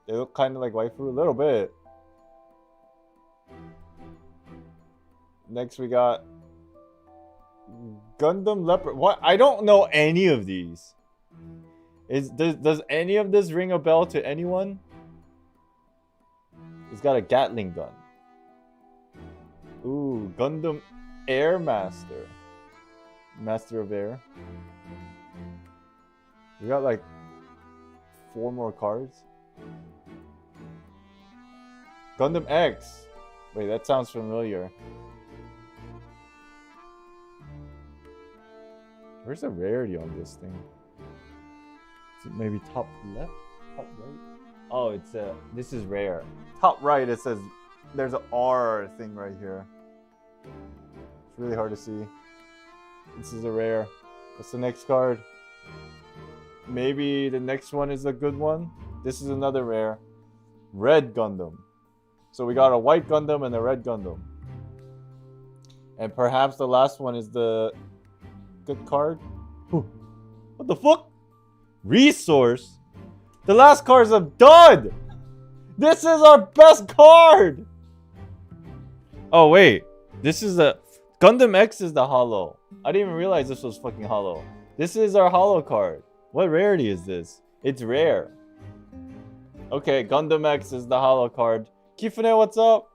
Speaker 1: They look kind of like waifu a little bit. Next we got Gundam Leopard. What? I don't know any of these. Does any of this ring a bell to anyone? He's got a Gatling gun. Ooh, Gundam Air Master. Master of Air. We got like 4 more cards. Gundam X. Wait, that sounds familiar. Where's the rarity on this thing? Is it maybe top left? Top right? Oh, it's this is rare. Top right, it says there's an R thing right here. It's really hard to see. This is a rare. What's the next card? Maybe the next one is a good one. This is another rare. Red Gundam. So we got a white Gundam and a red Gundam. And perhaps the last one is the good card. What the fuck? Resource? The last card's a dud! This is our best card! Oh wait. This is a... Gundam X is the holo. I didn't even realize this was fucking holo. This is our holo card. What rarity is this? It's rare. Okay, Gundam X is the holo card. Kifune, what's up?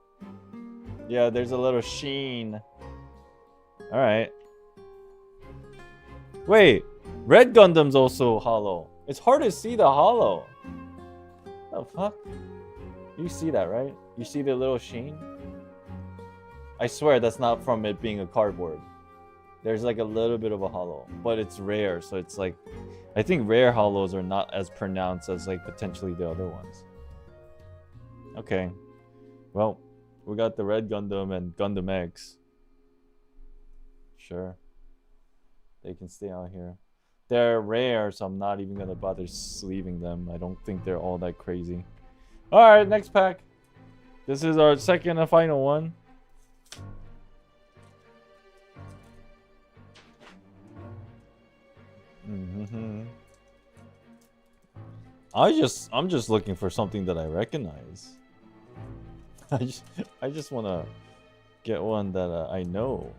Speaker 1: Yeah, there's a little sheen. Alright. Wait, Red Gundam's also holo. It's hard to see the holo. What the fuck? You see that, right? You see the little sheen? I swear that's not from it being a cardboard. There's like a little bit of a holo, but it's rare, so it's like... I think rare holos are not as pronounced as like potentially the other ones. Okay. Well, we got the Red Gundam and Gundam X. Sure. They can stay out here. They're rare, so I'm not even gonna bother sleeving them. I don't think they're all that crazy. Alright, next pack. This is our second and final one. I'm just looking for something that I recognize. I just want to get one that I know,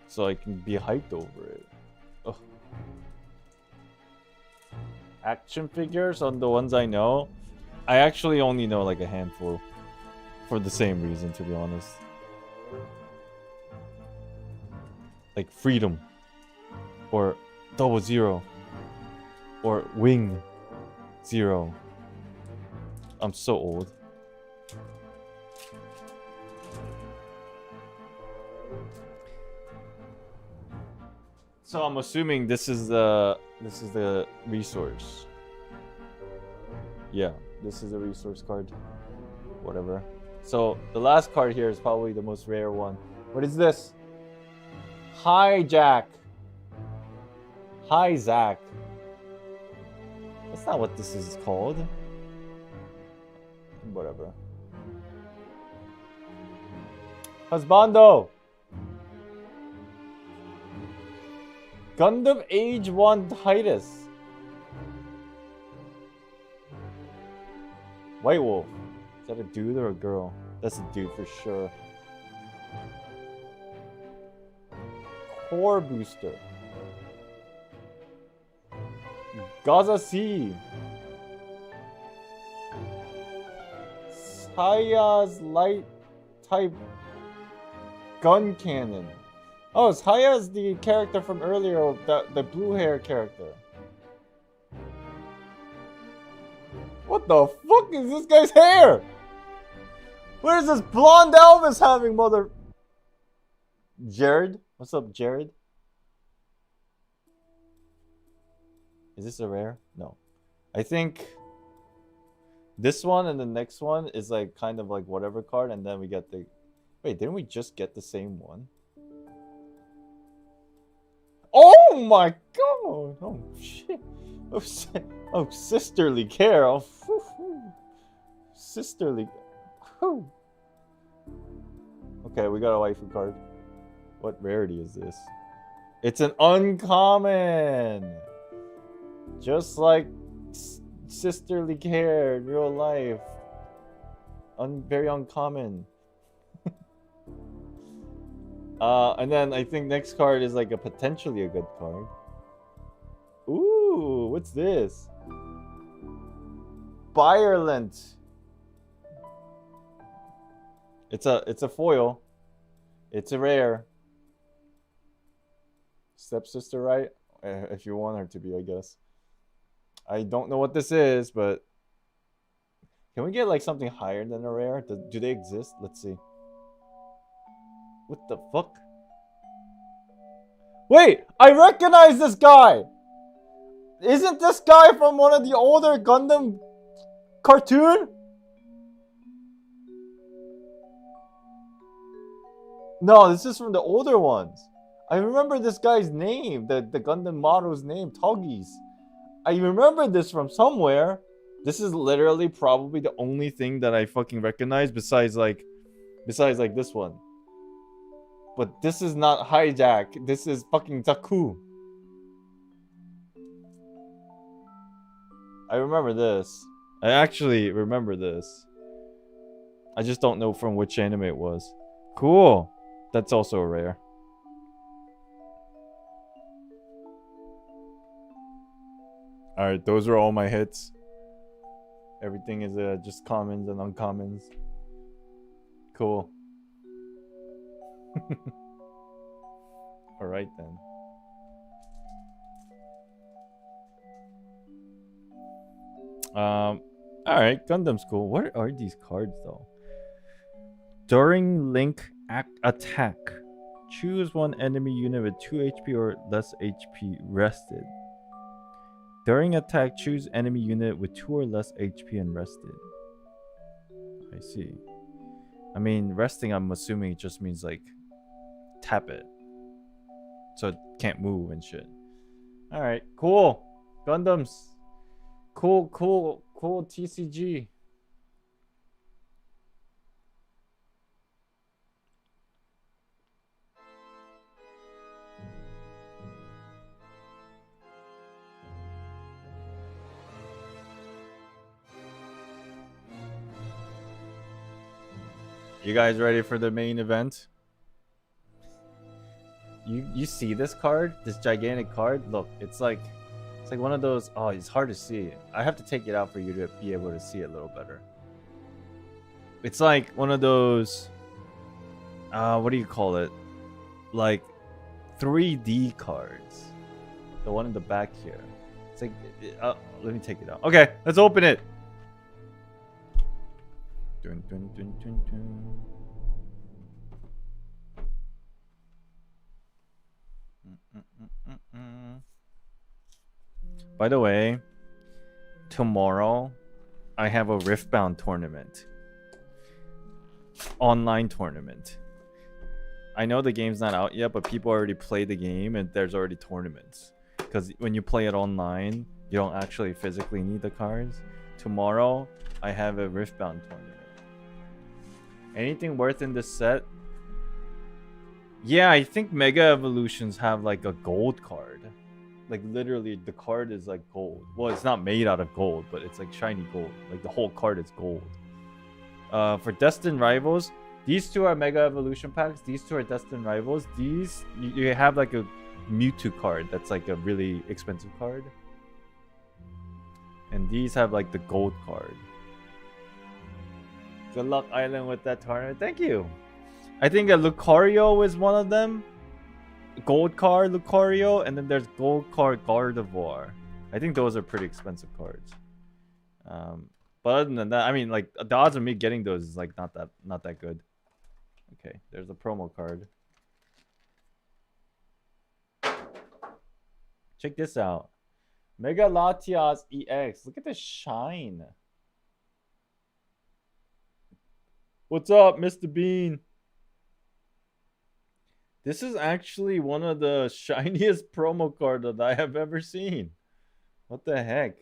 Speaker 1: so I can be hyped over it. Ugh. Action figures on the ones I know, I actually only know like a handful, for the same reason, to be honest. Like Freedom, or 00, or Wing Zero. I'm so old. So I'm assuming this is the resource. Yeah, this is a resource card. Whatever. So the last card here is probably the most rare one. What is this? Hijack. Hi, Zach. That's not what this is called. Whatever. Husbando. Gundam Age 1 Titus. White Wolf. Is that a dude or a girl? That's a dude for sure. Core Booster. Gaza Sea. Saya's Light Type Gun Cannon. Oh, Saya's the character from earlier, the blue hair character. What the fuck is this guy's hair? What is this blonde Elvis having, mother? Jared? What's up, Jared? Is this a rare? No. I think this one and the next one is like kind of like whatever card, and then we get the... Wait, didn't we just get the same one? Oh my god! Oh shit! Oh, sisterly care! Oh, sisterly... Okay, we got a waifu card. What rarity is this? It's an uncommon! Just like sisterly care in real life. Very uncommon. And then I think next card is like a potentially a good card. Ooh, what's this? Byerlent. It's a foil. It's a rare. Stepsister, right? If you want her to be, I guess. I don't know what this is, but can we get like something higher than a rare? Do they exist? Let's see. What the fuck? Wait, I recognize this guy. Isn't this guy from one of the older Gundam cartoon? No, this is from the older ones. I remember this guy's name, the Gundam model's name, Toggies. I remember this from somewhere. This is literally probably the only thing that I fucking recognize besides like this one. But this is not Hijack. This is fucking Zaku. I remember this. I actually remember this. I just don't know from which anime it was. Cool. That's also a rare. Alright, those are all my hits. Everything is just commons and uncommons. Cool. Alright then. Alright, Gundam's cool. What are these cards though? During Link attack, choose one enemy unit with 2 HP or less HP rested. During attack, choose enemy unit with 2 or less HP and rested. I see. I mean, resting, I'm assuming it just means like tap it, so it can't move and shit. Alright, cool. Gundams. Cool TCG. You guys ready for the main event? You see this card? This gigantic card? Look, it's like one of those. Oh, it's hard to see. I have to take it out for you to be able to see it a little better. It's like one of those. What do you call it? Like 3D cards. The one in the back here. It's like. Let me take it out. Okay, let's open it. Dun, dun, dun, dun, dun. By the way, tomorrow I have a Riftbound tournament. Online tournament. I know the game's not out yet, but people already play the game and there's already tournaments. Because when you play it online, you don't actually physically need the cards. Tomorrow, I have a Riftbound tournament. Anything worth in this set? Yeah, I think Mega Evolutions have like a gold card. Like literally the card is like gold. Well, it's not made out of gold, but it's like shiny gold. Like the whole card is gold. For Destined Rivals, these two are Mega Evolution packs. These two are Destined Rivals. These, you have like a Mewtwo card that's like a really expensive card. And these have like the gold card. Good luck, Island, with that tournament. Thank you. I think a Lucario is one of them. Gold card Lucario, and then there's gold card Gardevoir. I think those are pretty expensive cards. But other than that, I mean, like the odds of me getting those is like not that good. Okay, there's a promo card. Check this out. Mega Latias EX. Look at the shine. What's up, Mr. Bean? This is actually one of the shiniest promo cards that I have ever seen. What the heck?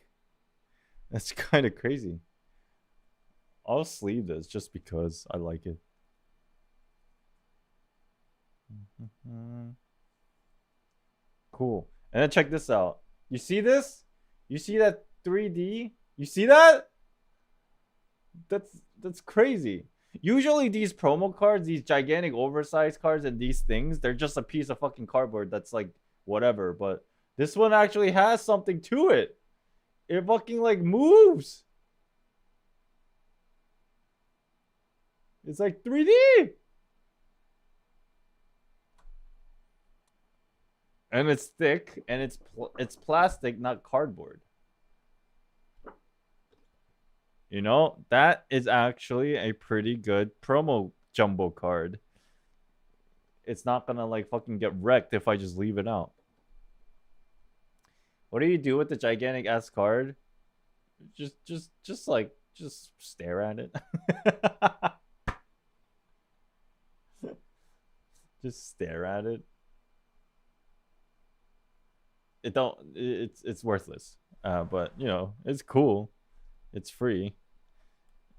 Speaker 1: That's kind of crazy. I'll sleeve this just because I like it. Cool. And then check this out. You see this? You see that 3D? You see that? That's crazy. Usually these promo cards, these gigantic oversized cards and these things, they're just a piece of fucking cardboard that's like whatever. But this one actually has something to it. It fucking like moves. It's like 3D. And it's thick and it's plastic, not cardboard. You know, that is actually a pretty good promo jumbo card. It's not gonna like fucking get wrecked if I just leave it out. What do you do with the gigantic ass card? Just stare at it. Just stare at it. It's worthless. But you know, it's cool. It's free.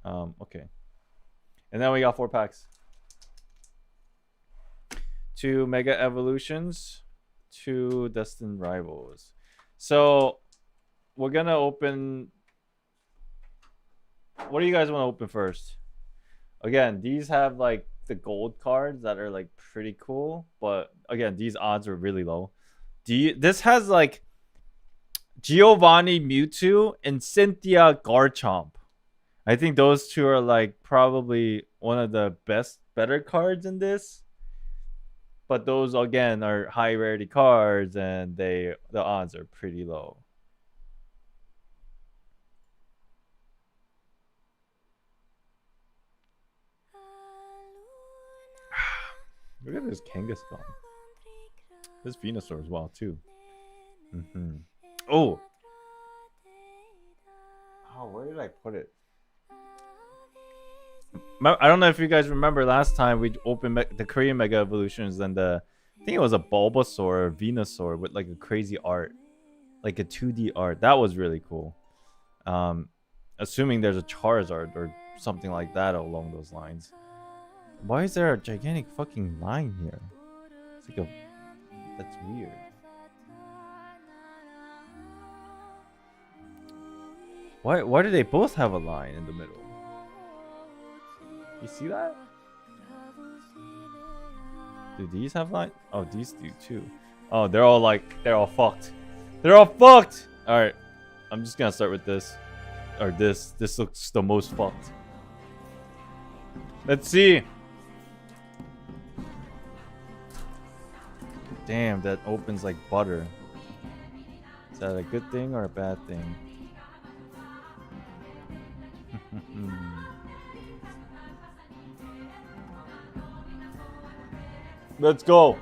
Speaker 1: Okay. And then we got 4 packs. 2 Mega Evolutions, 2 Destined Rivals. So we're gonna open. What do you guys want to open first? Again, these have like the gold cards that are like pretty cool, but again, these odds are really low. This has like Giovanni Mewtwo and Cynthia Garchomp. I think those two are like probably one of the better cards in this. But those again are high rarity cards and the odds are pretty low. Look at this Kangaskhan. This Venusaur as well too. Oh, where did I put it? I don't know if you guys remember last time we opened the Korean Mega Evolutions and I think it was a Bulbasaur or Venusaur with like a crazy art, like a 2D art. That was really cool. Assuming there's a Charizard or something like that along those lines. Why is there a gigantic fucking line here? It's like that's weird. Why do they both have a line in the middle? You see that? Do these have light? Oh, these do too. Oh, they're all fucked. They're all fucked. All right, I'm just gonna start with this, or this. This looks the most fucked. Let's see. Damn, that opens like butter. Is that a good thing or a bad thing? Let's go.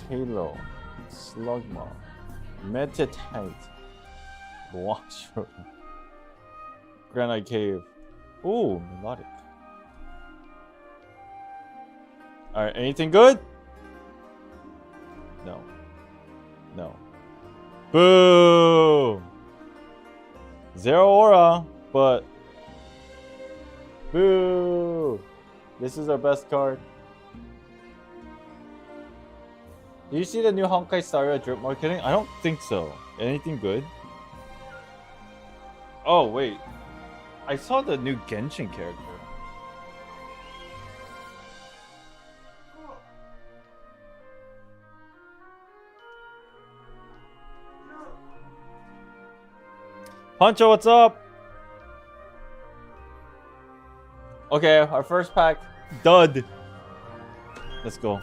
Speaker 1: Talo, Slugma, Meditate, Washroom, Granite Cave. Ooh, melodic. Alright, anything good? No. No. Boo! Zero aura, but boo! This is our best card. Do you see the new Honkai Star Rail drip marketing? I don't think so. Anything good? Oh, wait. I saw the new Genshin character. Pancho, what's up? Okay, our first pack, dud. Let's go.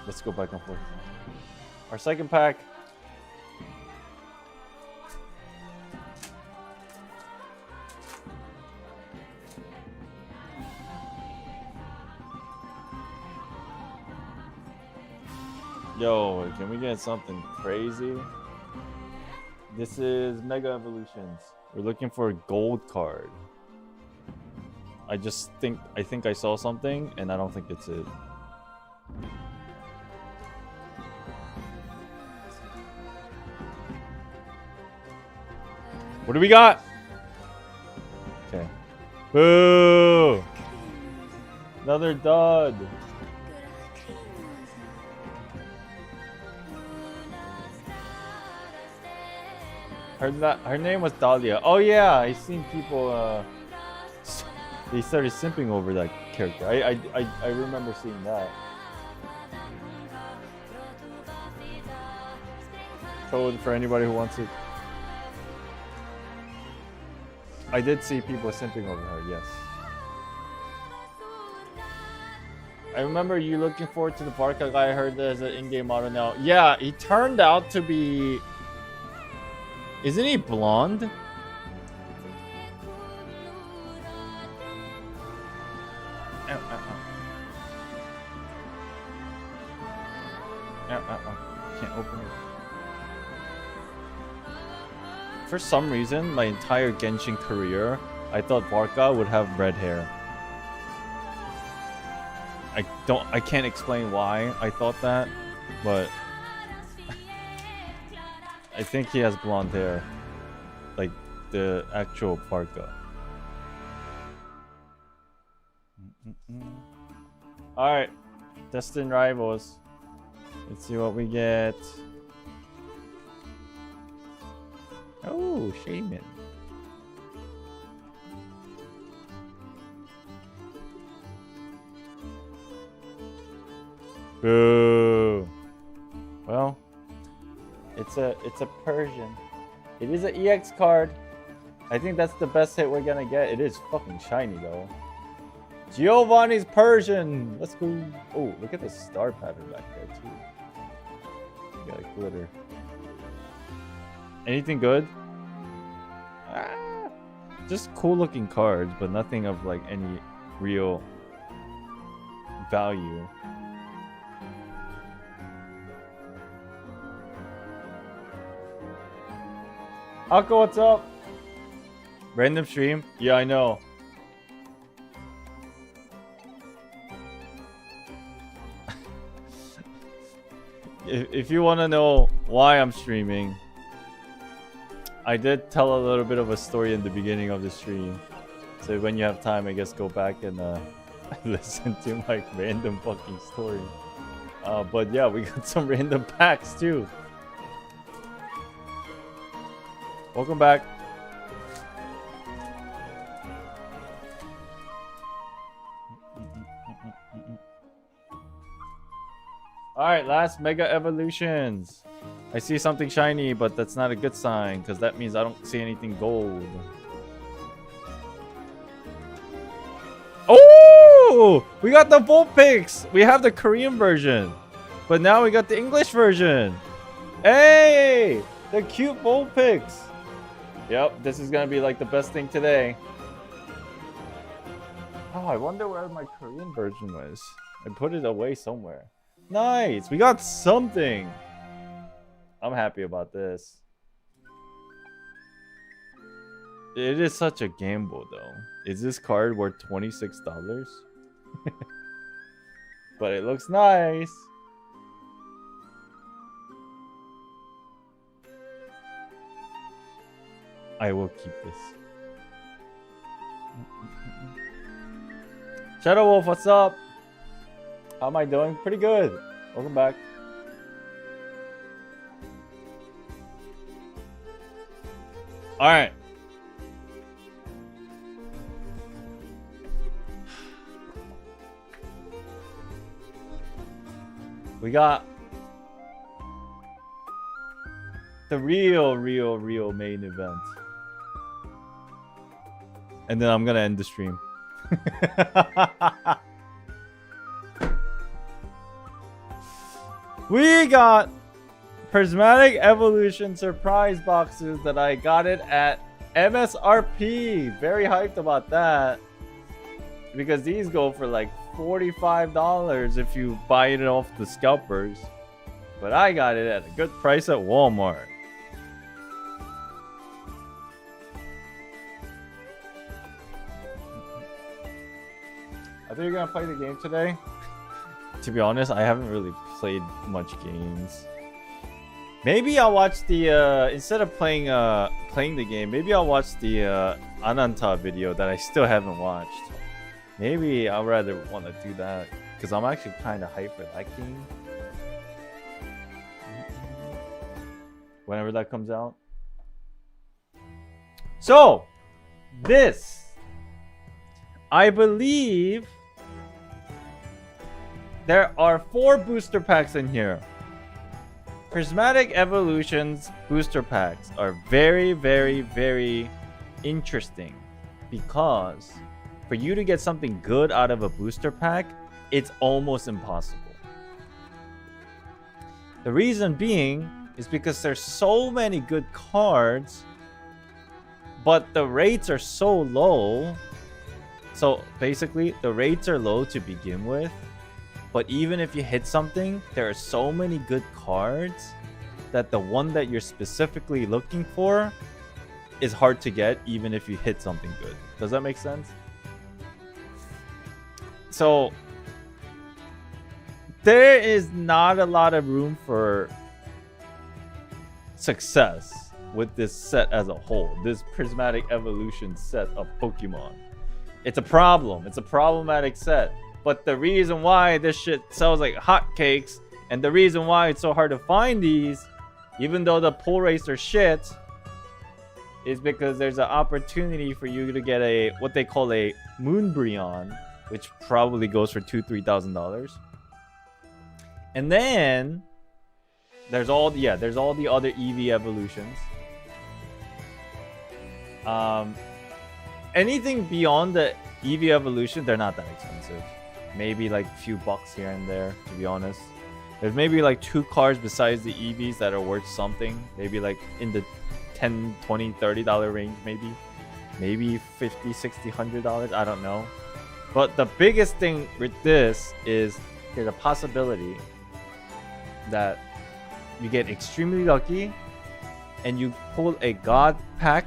Speaker 1: Let's go back and forth. Our second pack. Yo, can we get something crazy? This is Mega Evolutions. We're looking for a gold card. I think I saw something, and I don't think it's it. What do we got? Okay. Boo! Another dud. Her name was Dahlia. Oh yeah, I seen people. They started simping over that character. I remember seeing that. Code for anybody who wants it. I did see people simping over her. Yes. I remember you looking forward to the Barca guy. I heard there's an in-game model now. Yeah, he turned out to be. Isn't he blonde? Can't open it. For some reason, my entire Genshin career, I thought Barca would have red hair. I can't explain why I thought that, but I think he has blonde hair, like the actual Barca. All right, Destined Rivals. Let's see what we get. Oh, Shaman. Boo. Well, it's a Persian. It is an EX card. I think that's the best hit we're gonna get. It is fucking shiny though. Giovanni's Persian. Let's go. Oh, look at the star pattern back there too. Got a glitter. Anything good? Just cool looking cards, but nothing of like any real value. Akko, what's up? Random stream? Yeah, I know. If you want to know why I'm streaming, I did tell a little bit of a story in the beginning of the stream. So when you have time, I guess go back and listen to my random fucking story. But yeah, we got some random packs too. Welcome back. Alright, last Mega Evolutions. I see something shiny, but that's not a good sign, because that means I don't see anything gold. Oh! We got the Vulpix! We have the Korean version. But now we got the English version. Hey! The cute Vulpix. Yep, this is gonna be like the best thing today. Oh, I wonder where my Korean version was. I put it away somewhere. Nice! We got something! I'm happy about this. It is such a gamble, though. Is this card worth $26? But it looks nice. I will keep this. Shadow Wolf, what's up? How am I doing? Pretty good. Welcome back. Alright. We got the real main event. And then I'm gonna end the stream. We got Prismatic Evolution surprise boxes that I got it at MSRP. Very hyped about that. Because these go for like $45 if you buy it off the scalpers. But I got it at a good price at Walmart. I think you're gonna play the game today. To be honest, I haven't really played much games. Maybe I'll watch the instead of playing the game, maybe I'll watch the Ananta video that I still haven't watched. Maybe I'd rather want to do that because I'm actually kind of hyped for that game. Whenever that comes out. So, this, I believe there are 4 booster packs in here. Prismatic Evolutions booster packs are very, very, very interesting because for you to get something good out of a booster pack, it's almost impossible. The reason being is because there's so many good cards, but the rates are so low. So basically, the rates are low to begin with. But even if you hit something, there are so many good cards that the one that you're specifically looking for is hard to get even if you hit something good. Does that make sense? So there is not a lot of room for success with this set as a whole. This Prismatic Evolution set of Pokemon. It's a problem. It's a problematic set. But the reason why this shit sells like hotcakes, and the reason why it's so hard to find these, even though the pull rates are shit, is because there's an opportunity for you to get a what they call a Moonbryon, which probably goes for $2,000-$3,000. And then there's all the other EV evolutions. Anything beyond the EV evolution, they're not that expensive. Maybe like a few bucks here and there, to be honest. There's maybe like 2 cars besides the EVs that are worth something. Maybe like in the $10, $20, $30 range, maybe. Maybe $50, $60, $100, I don't know. But the biggest thing with this is there's a possibility that you get extremely lucky and you pull a God pack,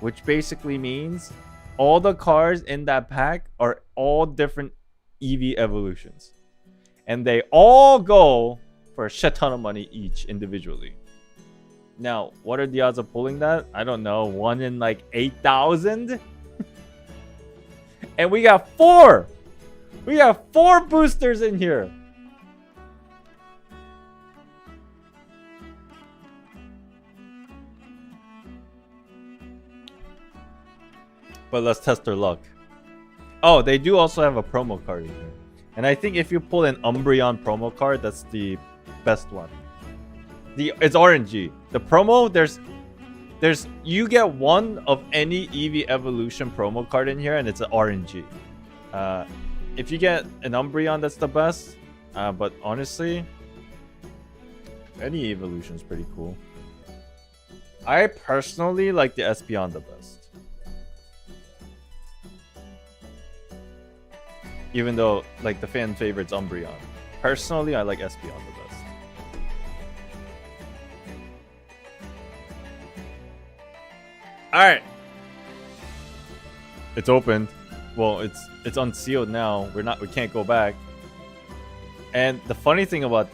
Speaker 1: which basically means all the cars in that pack are all different EV evolutions. And they all go for a shit ton of money each individually. Now, what are the odds of pulling that? I don't know. 1 in like 8,000? And we got 4! We got 4 boosters in here! But let's test their luck. Oh, they do also have a promo card in here. And I think if you pull an Umbreon promo card, that's the best one. It's RNG. The promo, there's you get one of any Eevee Evolution promo card in here, and it's an RNG. If you get an Umbreon, that's the best. But honestly, any evolution is pretty cool. I personally like the Espeon the best. Even though, like, the fan favorite's Umbreon. Personally, I like Espeon the best. Alright. It's opened. Well, it's unsealed now. We can't go back. And the funny thing about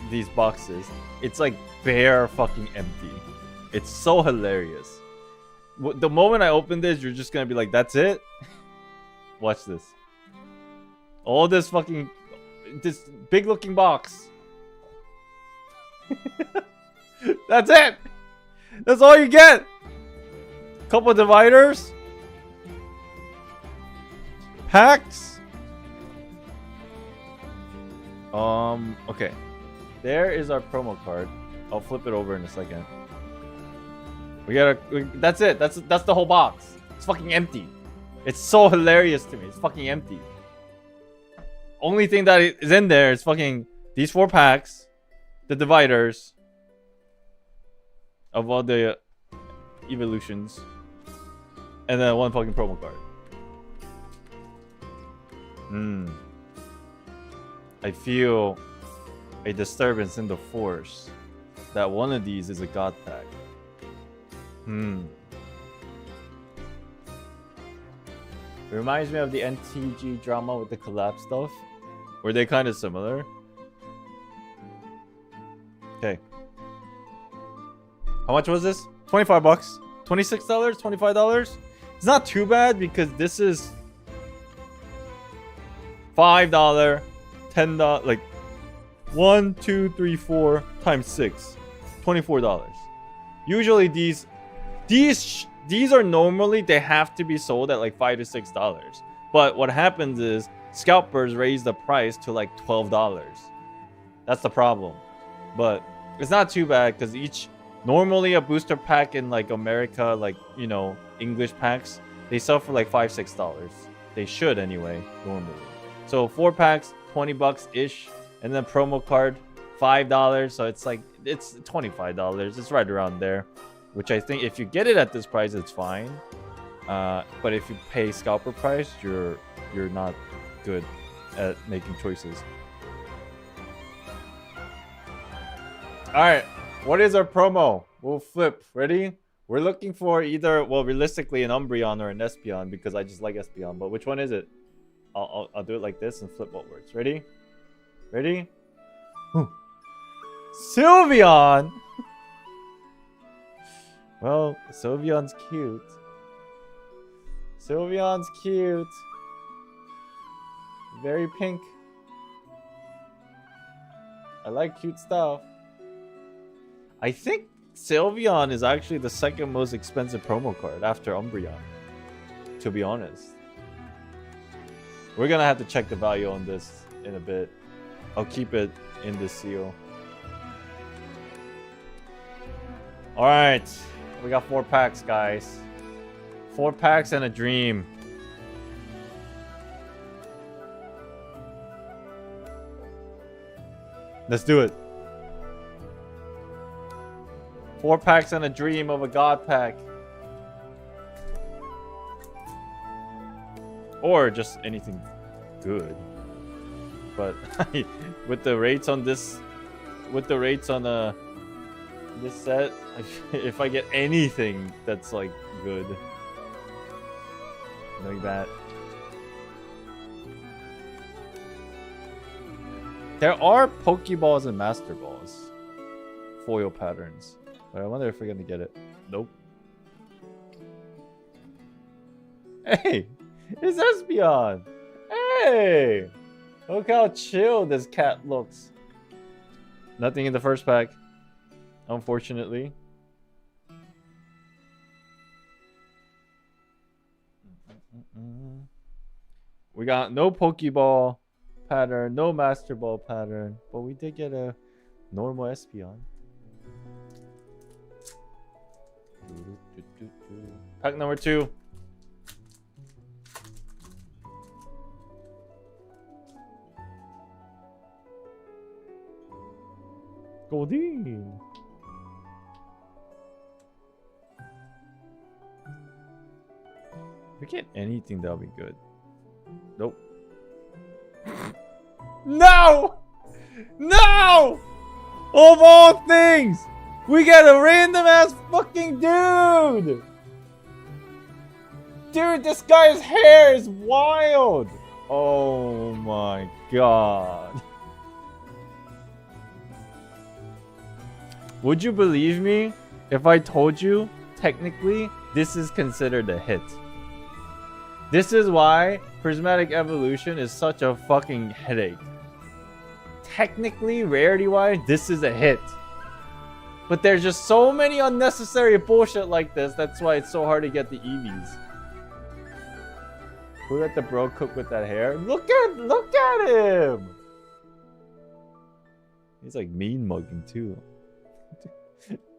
Speaker 1: these boxes, it's like bare fucking empty. It's so hilarious. The moment I open this, you're just gonna be like, that's it? Watch this. All this fucking... this big looking box. That's it! That's all you get! Couple dividers. Packs. Okay. There is our promo card. I'll flip it over in a second. That's it. That's the whole box. It's fucking empty. It's so hilarious to me. It's fucking empty. Only thing that is in there is fucking these 4 packs, the dividers of all the evolutions, and then 1 fucking promo card. I feel a disturbance in the force that one of these is a god pack. It reminds me of the NTG drama with the collab stuff. Were they kind of similar? Okay. How much was this? 25 bucks. $26? $25? It's not too bad because this is $5, $10, like 1, 2, 3, 4 times 6. $24. Usually these are normally, they have to be sold at like $5 to $6. But what happens is scalpers raise the price to like $12. That's the problem. But it's not too bad because normally a booster pack in like America, like, you know, English packs, they sell for like $5, $6. They should anyway, normally. So 4 packs, 20 bucks ish, and then promo card $5. So it's like, it's $25. It's right around there, which I think if you get it at this price, it's fine. But if you pay scalper price, you're not good at making choices. All right, what is our promo? We'll flip. Ready? We're looking for either, well, realistically, an Umbreon or an Espeon because I just like Espeon. But which one is it? I'll do it like this and flip what works. Ready? Ready? Sylveon! Well, Sylveon's cute. Sylveon's cute. Very pink. I like cute stuff. I think Sylveon is actually the second most expensive promo card after Umbreon, to be honest. We're gonna have to check the value on this in a bit. I'll keep it in the seal. Alright. We got 4 packs, guys. 4 packs and a dream. Let's do it. 4 packs and a dream of a god pack. Or just anything good. But with the rates on this, this set, if I get anything that's like good, like that. There are Pokeballs and Master Balls foil patterns, but I wonder if we're gonna get it. Nope. Hey, it's Espeon. Hey, look how chill this cat looks. Nothing in the first pack, unfortunately. We got no Pokeball pattern, no Master Ball pattern, but we did get a normal Espeon. Pack number 2. Goldeen. If we get anything, that'll be good. Nope. No! No! Of all things! We get a random ass fucking dude! Dude, this guy's hair is wild! Oh my god. Would you believe me if I told you, technically, this is considered a hit? This is why Prismatic Evolution is such a fucking headache. Technically, rarity-wise, this is a hit. But there's just so many unnecessary bullshit like this, that's why it's so hard to get the EVs. Who let the bro cook with that hair? Look at him! He's like mean mugging too.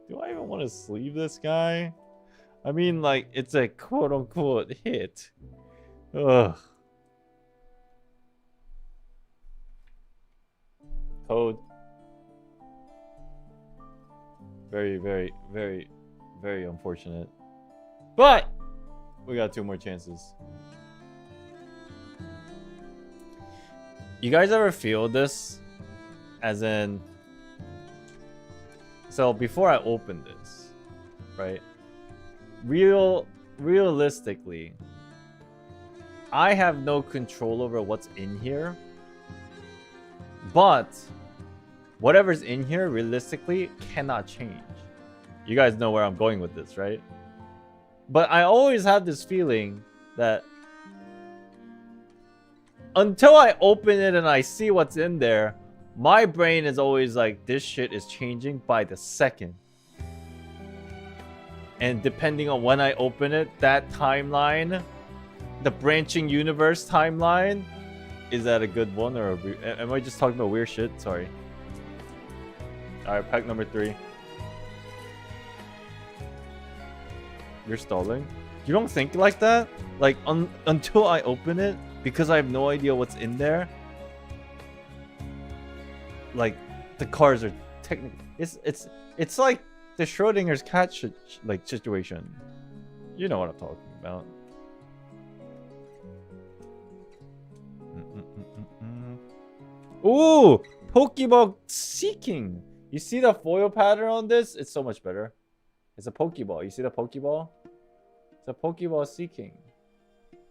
Speaker 1: Do I even want to sleeve this guy? I mean, like, it's a quote-unquote hit. Ugh. Toad. Very, very, very, very unfortunate. But we got 2 more chances. You guys ever feel this? As in... So before I open this, right? Realistically, I have no control over what's in here. But whatever's in here, realistically, cannot change. You guys know where I'm going with this, right? But I always have this feeling that until I open it and I see what's in there, my brain is always like, this shit is changing by the second. And depending on when I open it, that timeline, the branching universe timeline, is that a good one or am I just talking about weird shit? Sorry. Alright, pack number 3. You're stalling? You don't think like that? Like, until I open it, because I have no idea what's in there, like, the cards are technically... It's like the Schrodinger's cat like situation. You know what I'm talking about. Ooh! Pokeball Seeking! You see the foil pattern on this? It's so much better. It's a Pokeball. You see the Pokeball? It's a Pokeball Seeking.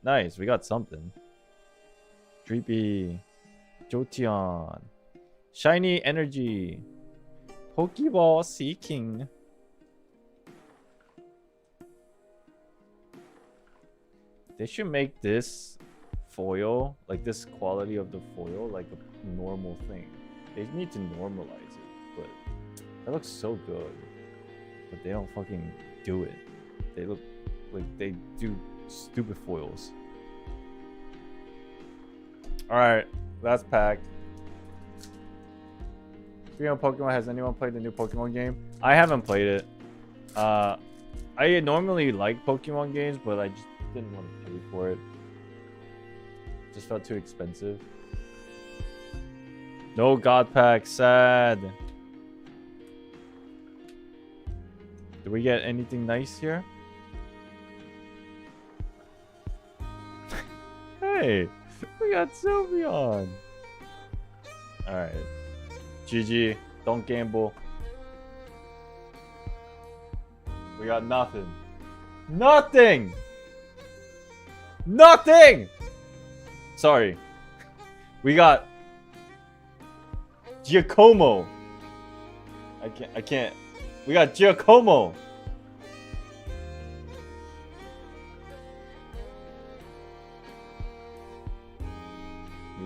Speaker 1: Nice, we got something. Dreepy. Jotion. Shiny Energy. Pokeball Seeking. They should make this foil, like this quality of the foil, like a normal thing. They need to normalize it, but that looks so good. But they don't fucking do it. They look like they do stupid foils. Alright, last pack. Speaking of Pokemon, has anyone played the new Pokemon game? I haven't played it. I normally like Pokemon games, but I just didn't want to pay for it. Just felt too expensive. No God Pack, sad. Did we get anything nice here? Hey, we got Sylveon. Alright. GG. Don't gamble. We got nothing. Nothing! Nothing! Sorry. We got Giacomo. I can't. We got Giacomo.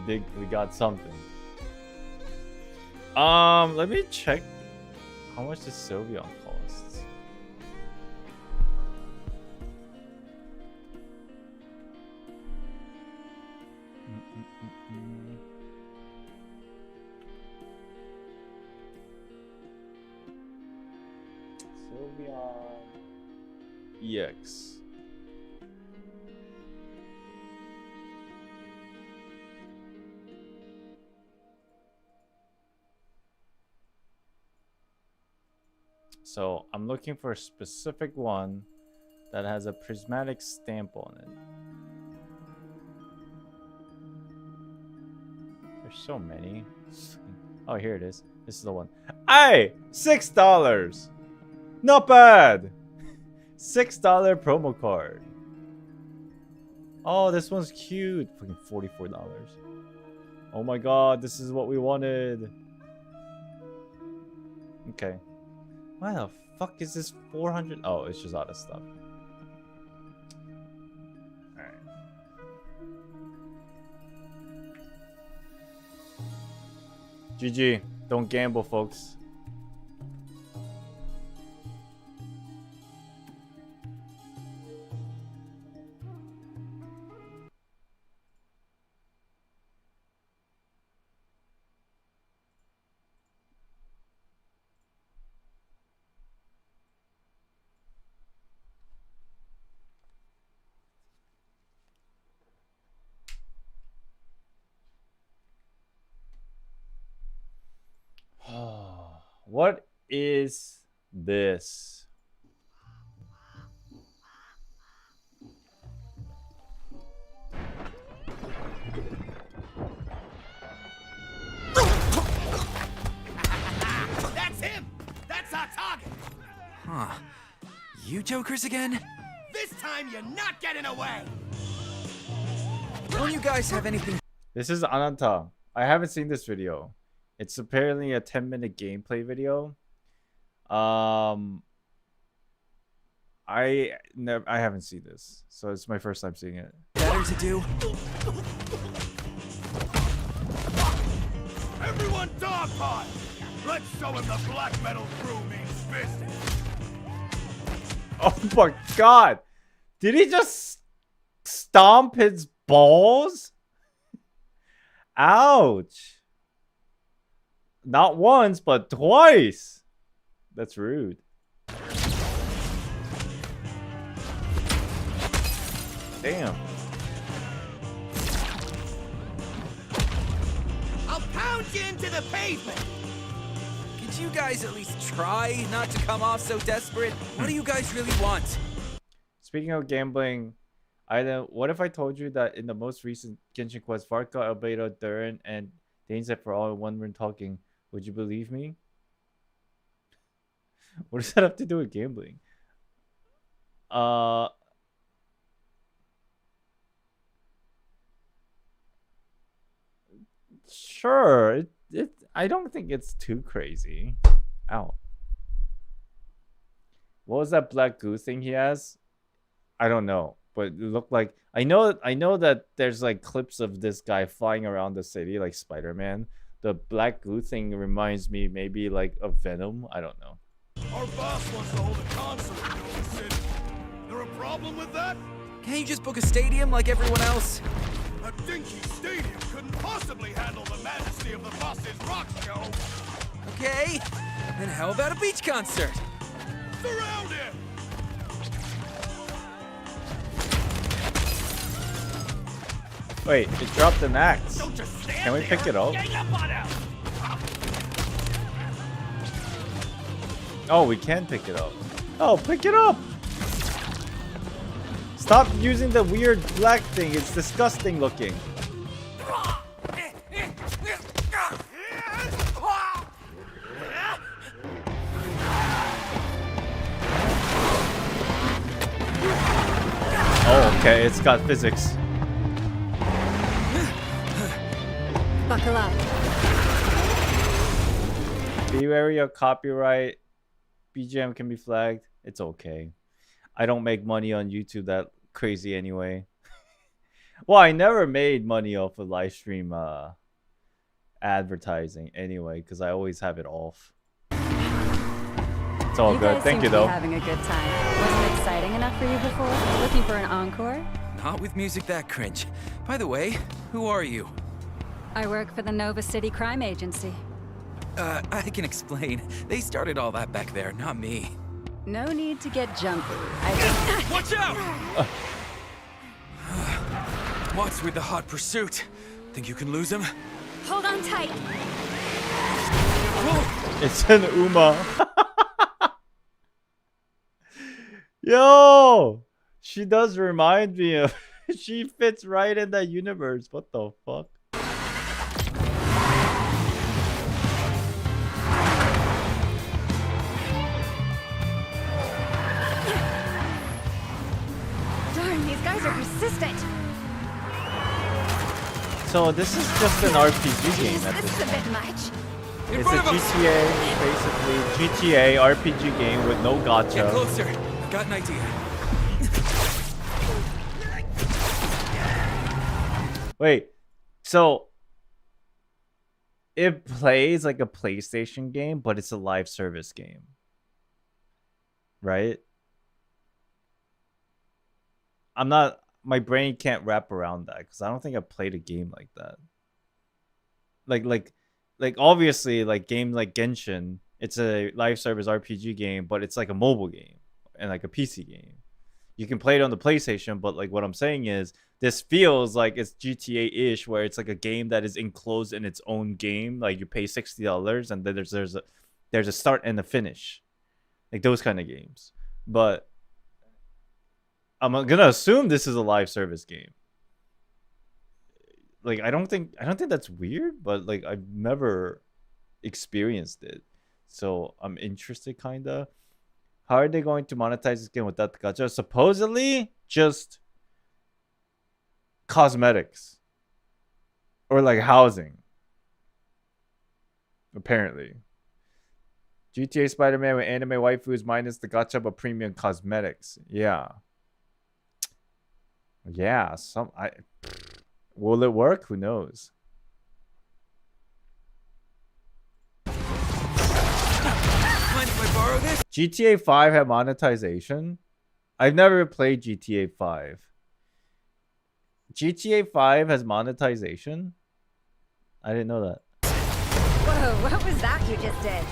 Speaker 1: We got something. Let me check how much does Sylveon cost. movie on EX. So I'm looking for a specific one that has a prismatic stamp on it. There's so many. Oh, here it is. This is the one. Hey, $6. Not bad. $6 promo card. Oh, this one's cute. Fucking $44. Oh my god, this is what we wanted. Okay. Why the fuck is this 400? Oh, it's just out of stuff. Alright. GG. Don't gamble, folks. What is this?
Speaker 2: That's him! That's our target!
Speaker 3: Huh. You jokers again?
Speaker 2: This time you're not getting away!
Speaker 3: Don't you guys have anything?
Speaker 1: This is Ananta. I haven't seen this video. It's apparently a 10-minute gameplay video. I haven't seen this, so it's my first time seeing it.
Speaker 3: Better to do?
Speaker 2: Everyone dogpile! Let's show him the black metal crew means business!
Speaker 1: Oh my god! Did he just stomp his balls? Ouch! Not once, but twice. That's rude. Damn.
Speaker 2: I'll pound you into the pavement!
Speaker 3: Could you guys at least try not to come off so desperate? What do you guys really want?
Speaker 1: Speaking of gambling, what if I told you that in the most recent Genshin Quest, Varka, Albedo, Durin, and Danes for all in one room talking, would you believe me? What does that have to do with gambling? Sure. I don't think it's too crazy. Ow. What was that black goo thing he has? I don't know, but it looked like I know that there's like clips of this guy flying around the city like Spider-Man. The black goo thing reminds me maybe like of Venom. I don't know.
Speaker 2: Our boss wants to hold a concert in Nova City. There a problem with that?
Speaker 3: Can't you just book a stadium like everyone else?
Speaker 2: A dinky stadium couldn't possibly handle the majesty of the boss's rock show.
Speaker 3: Okay, then how about a beach concert?
Speaker 2: Surround him!
Speaker 1: Wait, it dropped an axe.
Speaker 2: Don't just stand
Speaker 1: Can we pick it up?
Speaker 2: Gang up on him!
Speaker 1: Oh, we can pick it up. Oh, pick it up! Stop using the weird black thing. It's disgusting looking. Oh, okay. It's got physics.
Speaker 4: Buckle up.
Speaker 1: Be wary of copyright. BGM can be flagged. It's okay. I don't make money on YouTube that crazy anyway. Well, I never made money off of live stream advertising anyway, because I always have it off. It's all good. Thank you though.
Speaker 4: Having a good time. Wasn't it exciting enough for you before? Looking for an encore?
Speaker 3: Not with music that cringe. By the way, who are you?
Speaker 4: I work for the Nova City Crime Agency.
Speaker 3: I can explain. They started all that back there, not me.
Speaker 4: No need to get jumpy. I just...
Speaker 3: Watch out! What's with the hot pursuit? Think you can lose him?
Speaker 4: Hold on tight.
Speaker 1: It's an Uma. Yo, she does remind me of. She fits right in that universe. What the fuck?
Speaker 4: Darn, these guys are persistent.
Speaker 1: So this is just an RPG game at
Speaker 4: This
Speaker 1: this
Speaker 4: is a
Speaker 1: point.
Speaker 4: bit much.
Speaker 1: It's a GTA, basically GTA RPG game with no
Speaker 3: Get
Speaker 1: gacha.
Speaker 3: closer. I've got an idea.
Speaker 1: Wait, so it plays like a PlayStation game, but it's a live service game, right? My brain can't wrap around that because I don't think I've played a game like that. Like obviously, like game like Genshin, it's a live service RPG game, but it's like a mobile game and like a PC game. You can play it on the PlayStation, but like what I'm saying is this feels like it's GTA-ish, where it's like a game that is enclosed in its own game. Like you pay $60 and then there's a start and a finish, like those kind of games. But I'm gonna assume this is a live service game. Like I don't think that's weird, but like I've never experienced it, so I'm interested kinda. How are they going to monetize this game without the gacha? Supposedly just cosmetics or like housing. Apparently, GTA Spider-Man with anime waifus minus the gacha but premium cosmetics. Yeah. Will it work? Who knows?
Speaker 3: Mind if I borrow this?
Speaker 1: GTA 5 had monetization. I've never played GTA 5. GTA 5 has monetization? I didn't know that.
Speaker 4: Whoa, what was that you just did?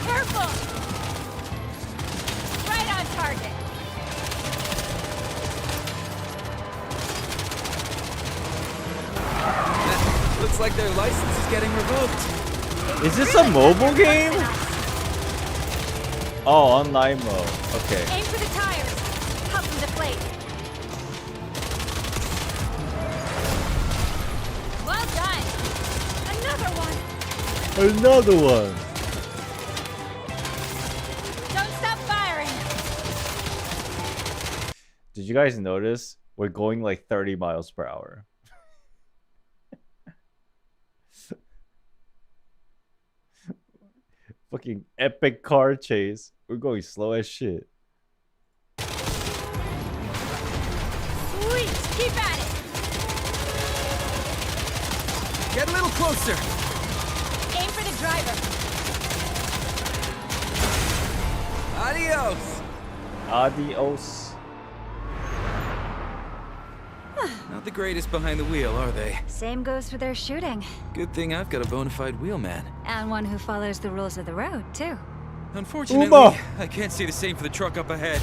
Speaker 4: Careful! Right on target.
Speaker 3: Looks like their license is getting revoked.
Speaker 1: Is this a mobile game? Oh, online mode. Okay.
Speaker 4: Aim for the tires. Help them deflate. Well done. Another one.
Speaker 1: Another one.
Speaker 4: Don't stop firing.
Speaker 1: Did you guys notice? We're going like 30 miles per hour. Fucking epic car chase. We're going slow as shit.
Speaker 4: Sweet. Keep at it.
Speaker 3: Get a little closer.
Speaker 4: Aim for the driver.
Speaker 3: Adios.
Speaker 1: Adios.
Speaker 3: Not the greatest behind the wheel, are they?
Speaker 4: Same goes for their shooting.
Speaker 3: Good thing I've got a bona fide wheelman.
Speaker 4: And one who follows the rules of the road, too.
Speaker 3: Unfortunately,
Speaker 1: Uba.
Speaker 3: I can't see the same for the truck up ahead.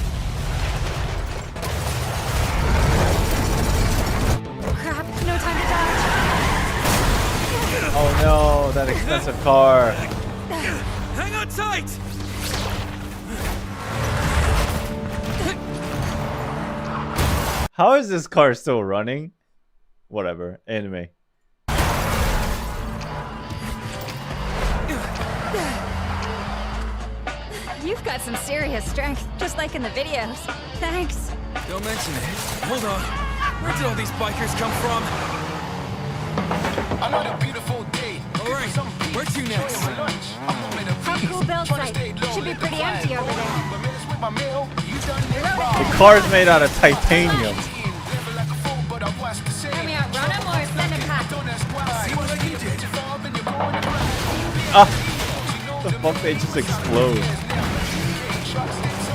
Speaker 4: Crap, no time to dodge.
Speaker 1: Oh no, that expensive car.
Speaker 3: Hang on tight!
Speaker 1: How is this car still running? Whatever. Anime.
Speaker 4: You've got some serious strength, just like in the videos. Thanks.
Speaker 3: Don't mention it. Hold on. Where did all these bikers come from?
Speaker 2: Another beautiful day.
Speaker 3: All right, where to next?
Speaker 4: How cool Bill's site. Should be pretty empty over there.
Speaker 1: The car's made out of titanium.
Speaker 4: Let me outrun him or send him packing.
Speaker 3: See what you did.
Speaker 1: Ah, the fuck, they just explode.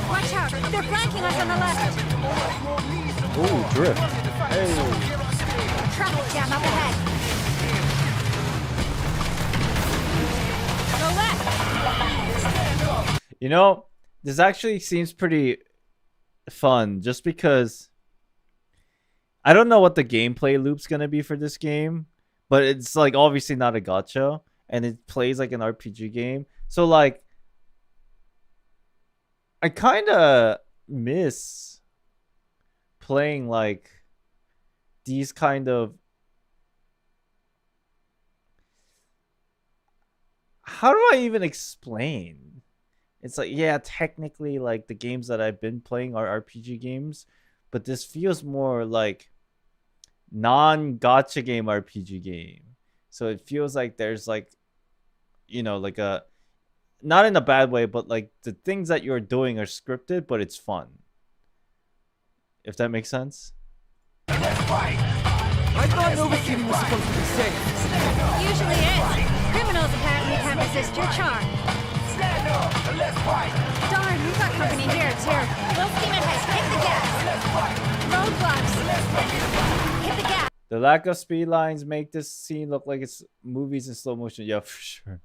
Speaker 4: Watch out, they're flanking us on the left.
Speaker 1: Ooh, drift. Hey.
Speaker 4: Traffic jam up ahead. Go left.
Speaker 1: You know, This actually seems pretty fun just because I don't know what the gameplay loop's gonna be for this game, but it's like obviously not a gacha and it plays like an RPG game. So like I kind of miss playing like these kind of, how do I even explain? It's like, yeah, technically like the games that I've been playing are RPG games, but this feels more like non-gacha game RPG game. So it feels like there's like, you know, like a, not in a bad way, but like the things that you're doing are scripted, but it's fun. If that makes sense.
Speaker 3: I thought Nova City was supposed to be safe.
Speaker 4: Usually is. Criminals apparently can't resist your charm. Darn, we've got company here too. Full steam ahead. Hit the gas. Roadblocks. Hit the gas.
Speaker 1: The lack of speed lines make this scene look like it's movies in slow motion. Yeah, for sure.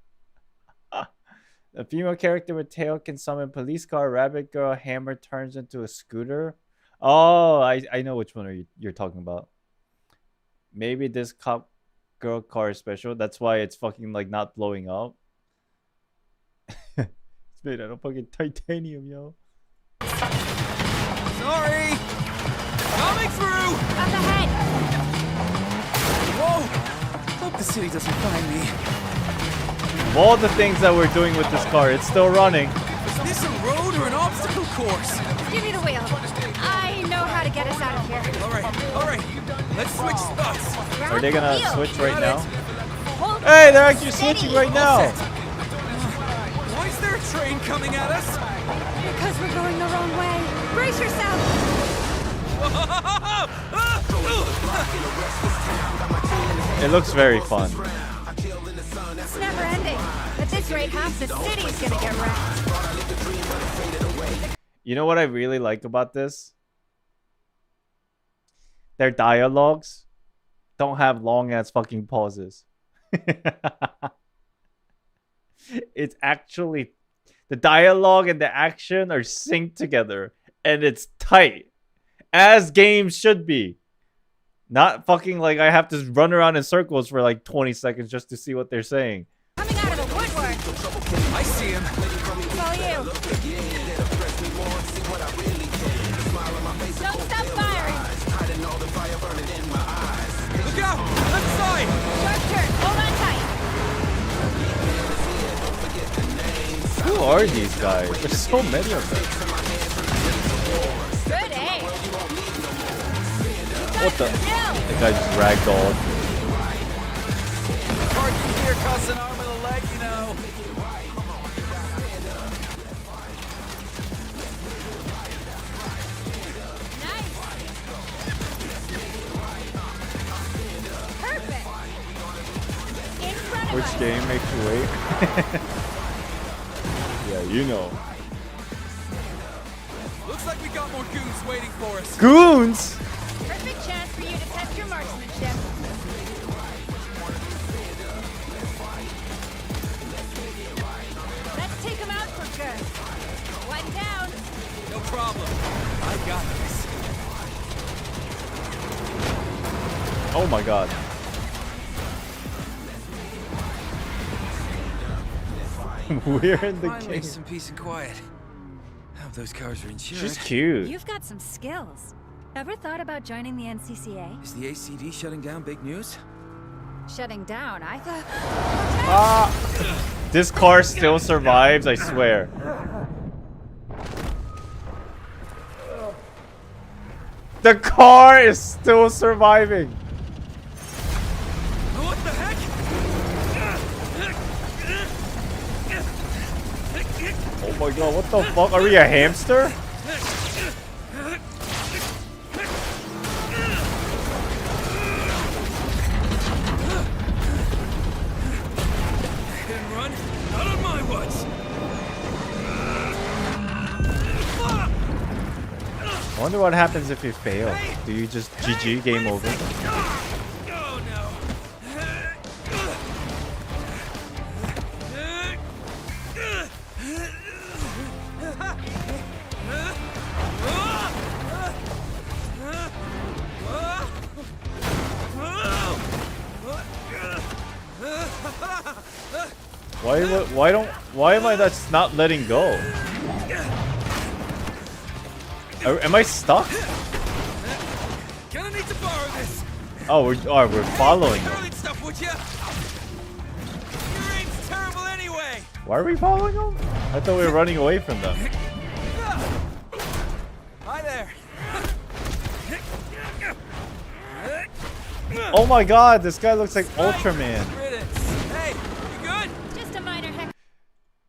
Speaker 1: A female character with tail can summon police car, rabbit girl, hammer turns into a scooter. Oh, I know which one you're talking about. Maybe this cop girl car is special. That's why it's fucking like not blowing up. It's made out of fucking titanium, yo.
Speaker 3: Sorry! Coming through!
Speaker 4: Up ahead.
Speaker 3: Whoa! Hope the city doesn't find me.
Speaker 1: Of all the things that we're doing with this car, it's still running.
Speaker 3: Is this a road or an obstacle course?
Speaker 4: Give me the wheel. I know how to get us out of here.
Speaker 3: Alright. Let's switch spots.
Speaker 1: Are they gonna switch right now?
Speaker 4: Hold
Speaker 1: Hey, they're actually switching right now.
Speaker 3: Why is there a train coming at us?
Speaker 4: because we're going the wrong way. Brace yourself.
Speaker 1: It looks very fun.
Speaker 4: It's never ending. At this rate, half the city's gonna get wrecked.
Speaker 1: You know what I really like about this? Their dialogues don't have long ass fucking pauses. It's actually, the dialogue and the action are synced together and it's tight, as games should be. Not fucking like I have to run around in circles for like 20 seconds just to see what they're saying.
Speaker 4: Coming out of the woodwork.
Speaker 3: I see him.
Speaker 4: It's all you. Don't stop firing.
Speaker 3: Look out! Left side!
Speaker 4: Sharp turn. Hold on tight.
Speaker 1: Who are these guys? There's so many of them.
Speaker 4: Good aim.
Speaker 1: What the? The guy just ragdolled.
Speaker 3: Parking here costs an arm and a leg, you know.
Speaker 4: Nice. Perfect. In front of
Speaker 1: Which
Speaker 4: us.
Speaker 1: game makes you wait? Yeah, you know.
Speaker 3: Looks like we got more goons waiting for us.
Speaker 1: Goons!
Speaker 4: Perfect chance for you to test your marksmanship. Let's take him out for good. One down.
Speaker 3: No problem. I got this.
Speaker 1: Oh my god. We're in the
Speaker 3: Finally,
Speaker 1: game.
Speaker 3: some peace and quiet. I hope those cars are insured.
Speaker 1: She's cute.
Speaker 4: You've got some skills. Ever thought about joining the NCCA?
Speaker 3: Is the ACD shutting down? Big news?
Speaker 4: Shutting down, I thought.
Speaker 1: This car still survives, I swear. The car is still surviving.
Speaker 3: What the heck?
Speaker 1: Oh my god, what the fuck? Are we a hamster?
Speaker 3: Hit and run? Not on my watch.
Speaker 1: I wonder what happens if you fail. Do you just GG, game over?
Speaker 3: Oh no.
Speaker 1: Why am I just not letting go? Am I stuck?
Speaker 3: Gonna need to borrow this.
Speaker 1: Oh, we're following
Speaker 3: Throw
Speaker 1: him.
Speaker 3: that stuff, would ya? Your aim's terrible anyway.
Speaker 1: Why are we following him? I thought we were running away from them.
Speaker 3: Hi there.
Speaker 1: Oh my god, this guy looks like Ultraman.
Speaker 3: Hey, you good?
Speaker 4: Just a minor heck.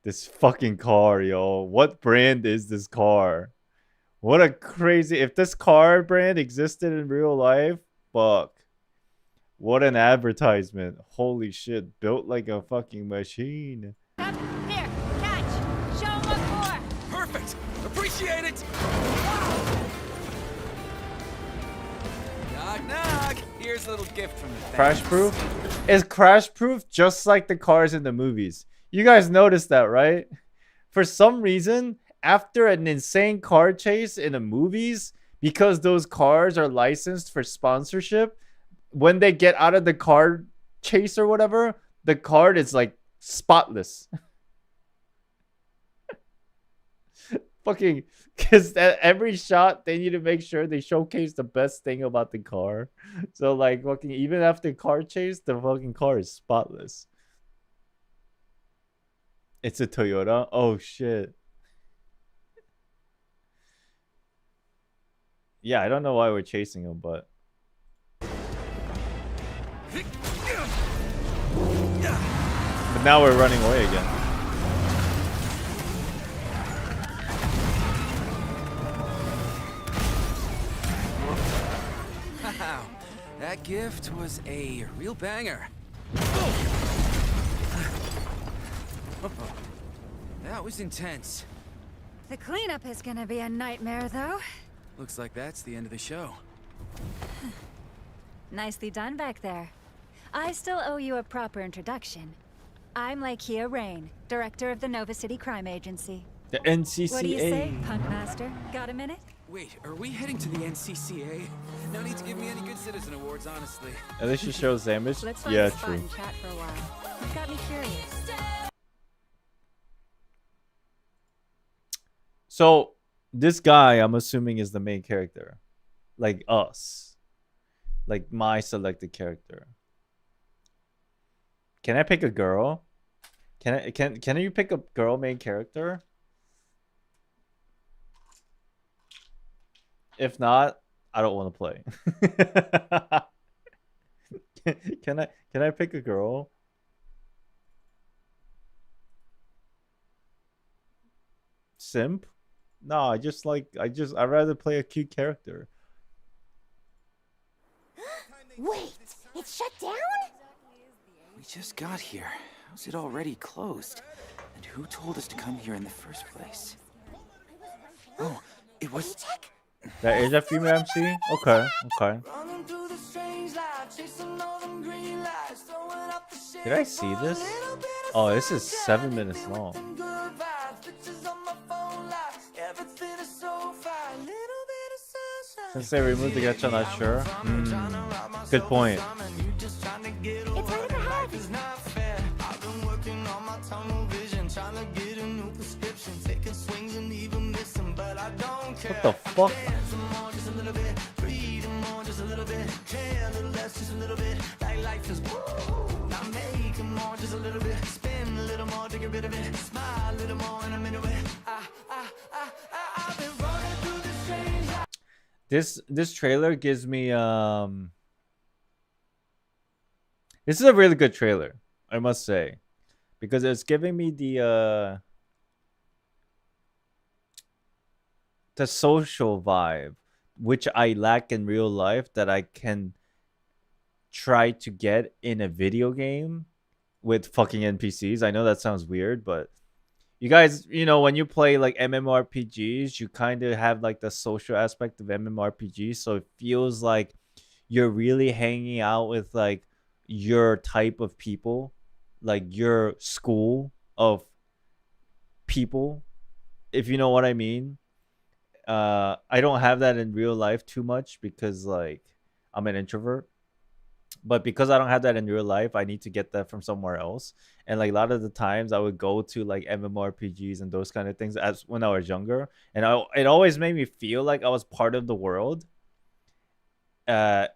Speaker 1: This fucking car, yo. What brand is this car? What a crazy... If this car brand existed in real life, fuck. What an advertisement. Holy shit. Built like a fucking machine.
Speaker 4: Come here, catch. Show 'em what for.
Speaker 3: Perfect. Appreciate it. Knock, knock. Here's a little gift from the fans.
Speaker 1: Crash proof? Is crash proof just like the cars in the movies? You guys noticed that, right? For some reason, after an insane car chase in the movies, because those cars are licensed for sponsorship, when they get out of the car chase or whatever, the card is like spotless. Fucking, because every shot they need to make sure they showcase the best thing about the car. So like fucking even after car chase, the fucking car is spotless. It's a Toyota. Oh shit. Yeah, I don't know why we're chasing him, but now we're running away again.
Speaker 3: Wow, that gift was a real banger. That was intense.
Speaker 4: The cleanup is gonna be a nightmare, though.
Speaker 3: Looks like that's the end of the show.
Speaker 4: Nicely done back there. I still owe you a proper introduction. I'm Lakia Rain, director of the Nova City Crime Agency.
Speaker 1: The NCCA.
Speaker 4: What do you say, Punk Master? Got a minute?
Speaker 3: Wait, are we heading to the NCCA? No need to give me any good citizen awards, honestly.
Speaker 1: At least it shows damage.
Speaker 4: Let's find
Speaker 1: Yeah,
Speaker 4: a spot
Speaker 1: true.
Speaker 4: and chat for a while. You've got me curious.
Speaker 1: So this guy, I'm assuming, is the main character, like us, like my selected character. Can I pick a girl? Can you pick a girl main character? If not, I don't want to play. Can I pick a girl? Simp? No, I'd rather play a cute character.
Speaker 5: Wait, it's shut down?
Speaker 6: We just got here. How's it already closed? And who told us to come here in the first place? Oh, it was...
Speaker 5: Check.
Speaker 1: That is a female MC? Okay, okay. Did I see this? Oh, this is 7 minutes long. Since they removed the gacha, not sure. Good point.
Speaker 5: It's right up ahead.
Speaker 1: What the fuck? This trailer gives me this is a really good trailer, I must say, because it's giving me the social vibe, which I lack in real life, that I can try to get in a video game with fucking NPCs. I know that sounds weird, but you guys, you know, when you play like MMORPGs, you kind of have like the social aspect of MMORPGs, so it feels like you're really hanging out with like your type of people, like your school of people, if you know what I mean. I don't have that in real life too much because like I'm an introvert. But because I don't have that in real life, I need to get that from somewhere else. And like a lot of the times I would go to like MMORPGs and those kind of things as when I was younger. And it always made me feel like I was part of the world. Uh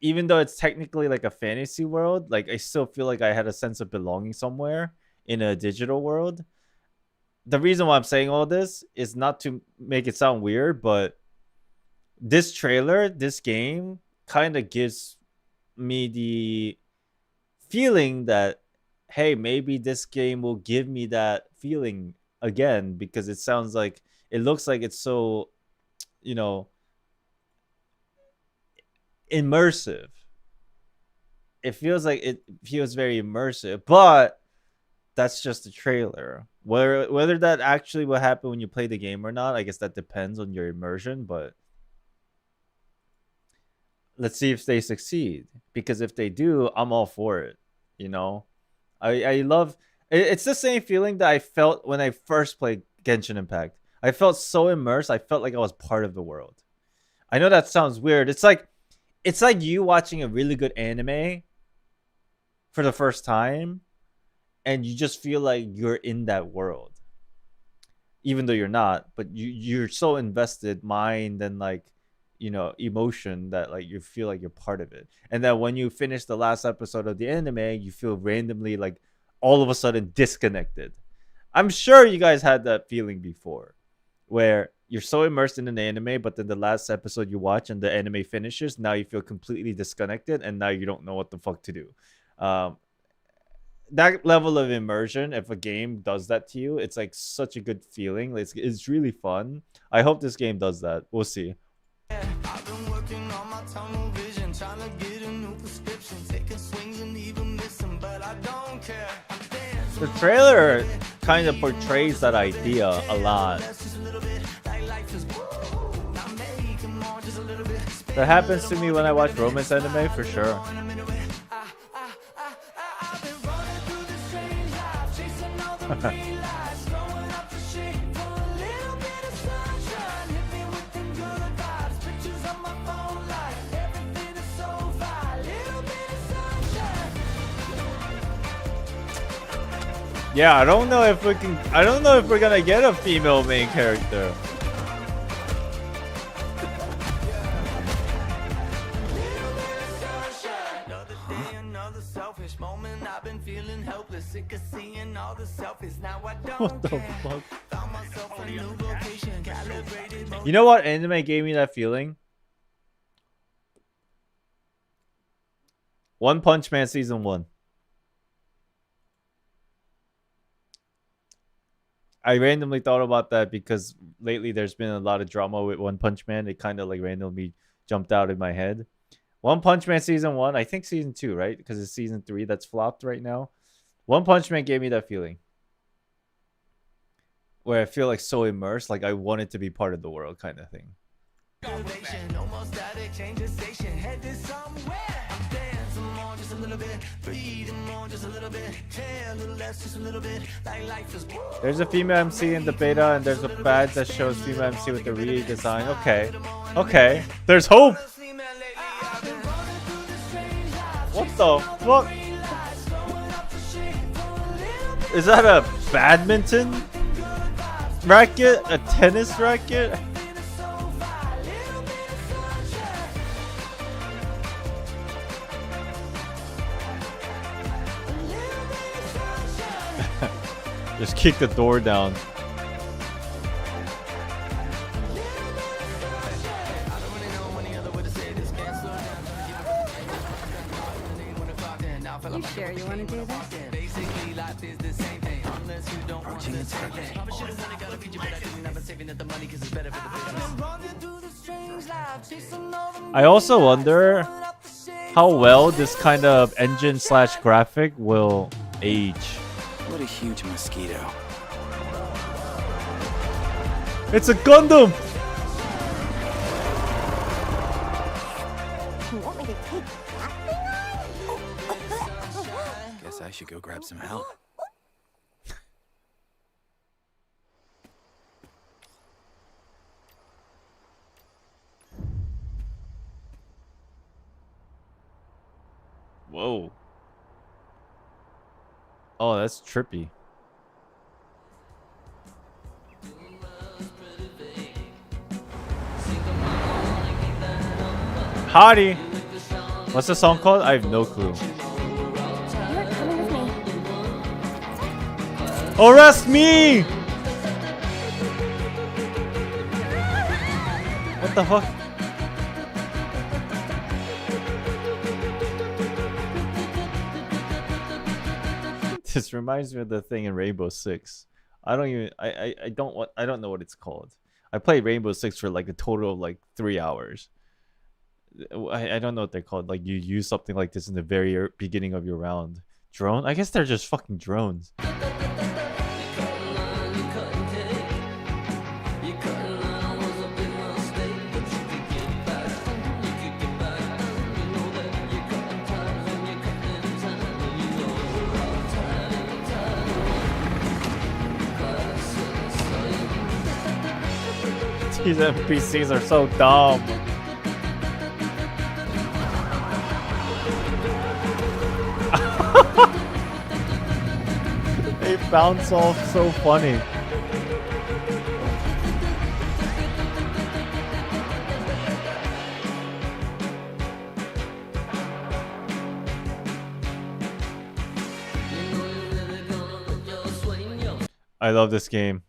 Speaker 1: Even though it's technically like a fantasy world, like I still feel like I had a sense of belonging somewhere in a digital world. The reason why I'm saying all this is not to make it sound weird, but this trailer, this game kind of gives me the feeling that hey, maybe this game will give me that feeling again, because it sounds like it looks like it's so, you know, immersive. It feels like it feels very immersive, but that's just a trailer. Whether that actually will happen when you play the game or not, I guess that depends on your immersion, but let's see if they succeed, because if they do, I'm all for it, you know. I love it's the same feeling that I felt when I first played Genshin Impact. I felt so immersed. I felt like I was part of the world. I know that sounds weird. It's like you watching a really good anime for the first time and you just feel like you're in that world. Even though you're not, but you're so invested mind and like, you know, emotion that like you feel like you're part of it. And then when you finish the last episode of the anime, you feel randomly like all of a sudden disconnected. I'm sure you guys had that feeling before where you're so immersed in an anime, but then the last episode you watch and the anime finishes, now you feel completely disconnected and now you don't know what the fuck to do. um, that level of immersion, if a game does that to you, it's like such a good feeling. It's really fun. I hope this game does that. We'll see.
Speaker 5: I've been working on my tunnel vision, trying to get a new prescription, taking swings and even missing, but I don't care. I'm dancing.
Speaker 1: The trailer kind of portrays that idea a lot. That happens to me when I watch romance anime for sure. Yeah, I don't know if we're gonna get a female main character. What the fuck? You know what anime gave me that feeling? One Punch Man season 1. I randomly thought about that because lately there's been a lot of drama with One Punch Man. It kind of like randomly jumped out in my head. One Punch Man season 1, I think season 2, right? Because it's season 3 that's flopped right now. One Punch Man gave me that feeling where I feel like so immersed, like I wanted to be part of the world kind of thing. There's a female MC in the beta, and there's a badge that shows female MC with the redesign. Okay. Okay. There's hope! What the fuck? Is that a badminton racket? A tennis racket? Just kick the door down.
Speaker 4: You sure you want to do this?
Speaker 1: I also wonder how well this kind of engine / graphic will age.
Speaker 6: What a huge mosquito.
Speaker 1: It's a Gundam!
Speaker 5: You want me to take that thing on?
Speaker 6: Guess I should go grab some help.
Speaker 1: Whoa. Oh, that's trippy. Hottie! What's the song called? I have no clue.
Speaker 4: You're coming with me.
Speaker 1: Arrest me! What the fuck? This reminds me of the thing in Rainbow Six. I don't know what it's called. I played Rainbow Six for like a total of like 3 hours. I don't know what they're called. Like you use something like this in the very beginning of your round. Drone? I guess they're just fucking drones. These NPCs are so dumb. They bounce off so funny. I love this game.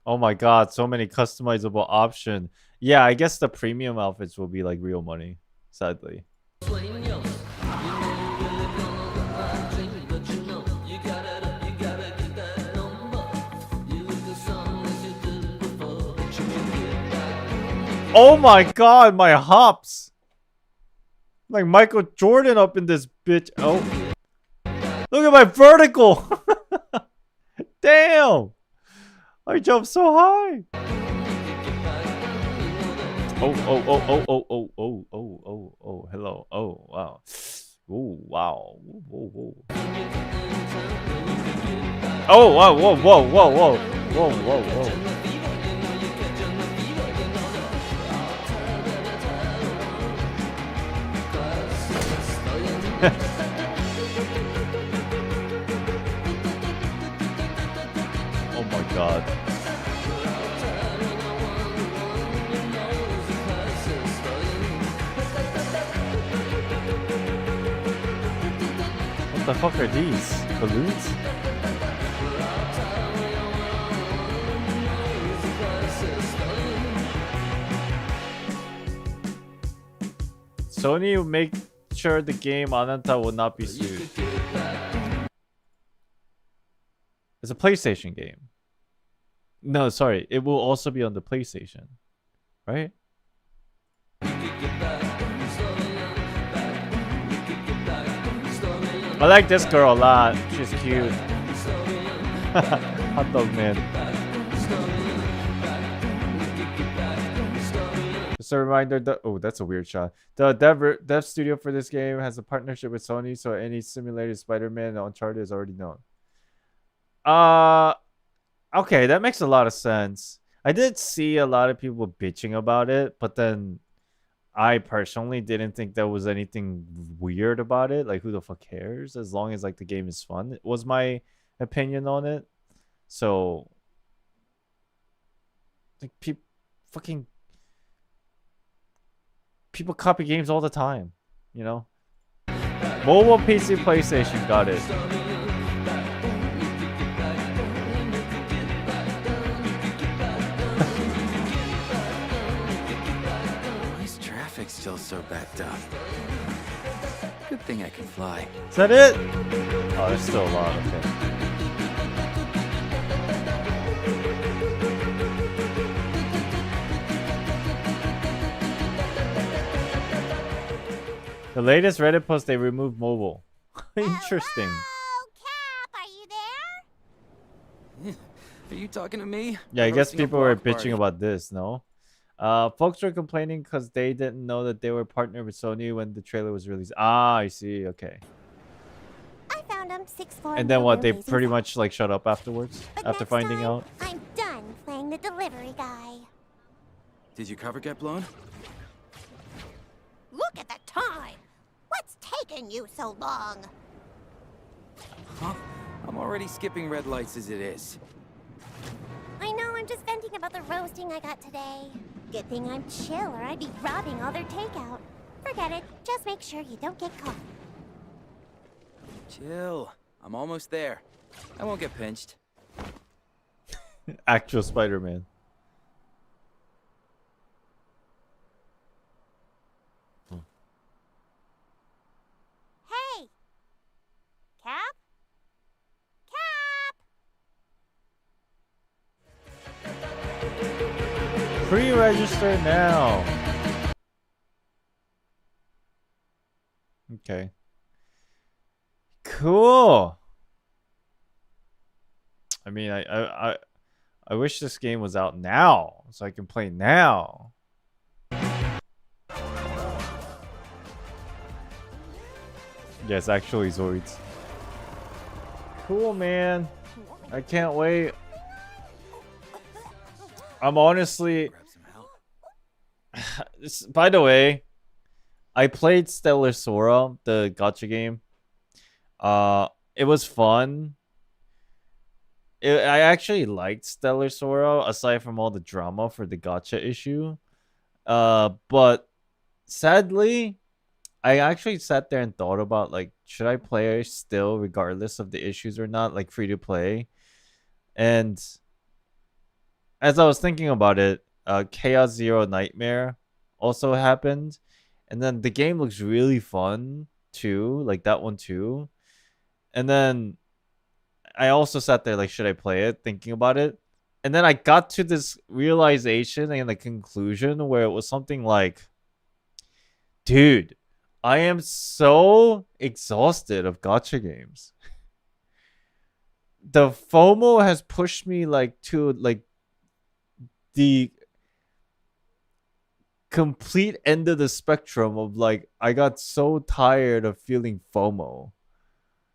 Speaker 1: Oh my god, so many customizable options. Yeah, I guess the premium outfits will be like real money, sadly. Oh my god, my hops! Like Michael Jordan up in this bitch. Oh. Look at my vertical! Damn! I jumped so high! Oh, hello. Oh, wow. Oh, wow. Whoa. Oh, wow, whoa. Oh my god. What the fuck are these? Balloons? Sony will make sure the game Ananta will not be sued. It's a PlayStation game. No, sorry. It will also be on the PlayStation. Right? I like this girl a lot. She's cute. Hot dog man. Just a reminder that that's a weird shot. The dev studio for this game has a partnership with Sony, so any simulated Spider-Man and Uncharted is already known. Okay, that makes a lot of sense. I did see a lot of people bitching about it, but then I personally didn't think there was anything weird about it. Like, who the fuck cares? As long as like the game is fun, it was my opinion on it. So, like, people copy games all the time, you know. Mobile, PC, PlayStation, got it.
Speaker 6: Still so backed up. Good thing I can fly.
Speaker 1: Is that it? Oh, there's still a lot. Okay. The latest Reddit post, they removed mobile. Interesting.
Speaker 4: Hello, Cap, are you there?
Speaker 6: Are you talking to me?
Speaker 1: Yeah, I guess
Speaker 6: Hosting a
Speaker 1: people were
Speaker 6: block
Speaker 1: bitching
Speaker 6: party.
Speaker 1: about this, no? Folks were complaining because they didn't know that they were partnered with Sony when the trailer was released. Ah, I see. Okay.
Speaker 4: I found him 6'4".
Speaker 1: And then what? They pretty much like shut up afterwards
Speaker 4: But
Speaker 1: after
Speaker 4: next
Speaker 1: finding
Speaker 4: time,
Speaker 1: out.
Speaker 4: I'm done playing the delivery guy.
Speaker 6: Did your cover get blown?
Speaker 4: Look at the time. Let's take taking you so long?
Speaker 3: Huh? I'm already skipping red lights as it is.
Speaker 4: I know, I'm just venting about the roasting I got today. Good thing I'm chill or I'd be robbing all their takeout. Forget it, just make sure you don't get caught.
Speaker 3: Chill. I'm almost there. I won't get pinched.
Speaker 1: Actual Spider-Man.
Speaker 4: Hey! Cap? Cap!
Speaker 1: Pre-register now. Okay. Cool. I mean, I wish this game was out now so I can play now. Yes, actually Zoids. Cool, man. I can't wait. I'm honestly...
Speaker 3: Grab some help.
Speaker 1: By the way, I played Stellar Sora, the gacha game. It was fun. I actually liked Stellar Sora, aside from all the drama for the gacha issue. But sadly, I actually sat there and thought about, like, should I play still regardless of the issues or not, like free to play? And as I was thinking about it, Chaos Zero Nightmare also happened. And then the game looks really fun too, like that one too. And then I also sat there like, should I play it? Thinking about it. And then I got to this realization and the conclusion where it was something like, dude, I am so exhausted of gacha games. The FOMO has pushed me like to like the complete end of the spectrum of like, I got so tired of feeling FOMO.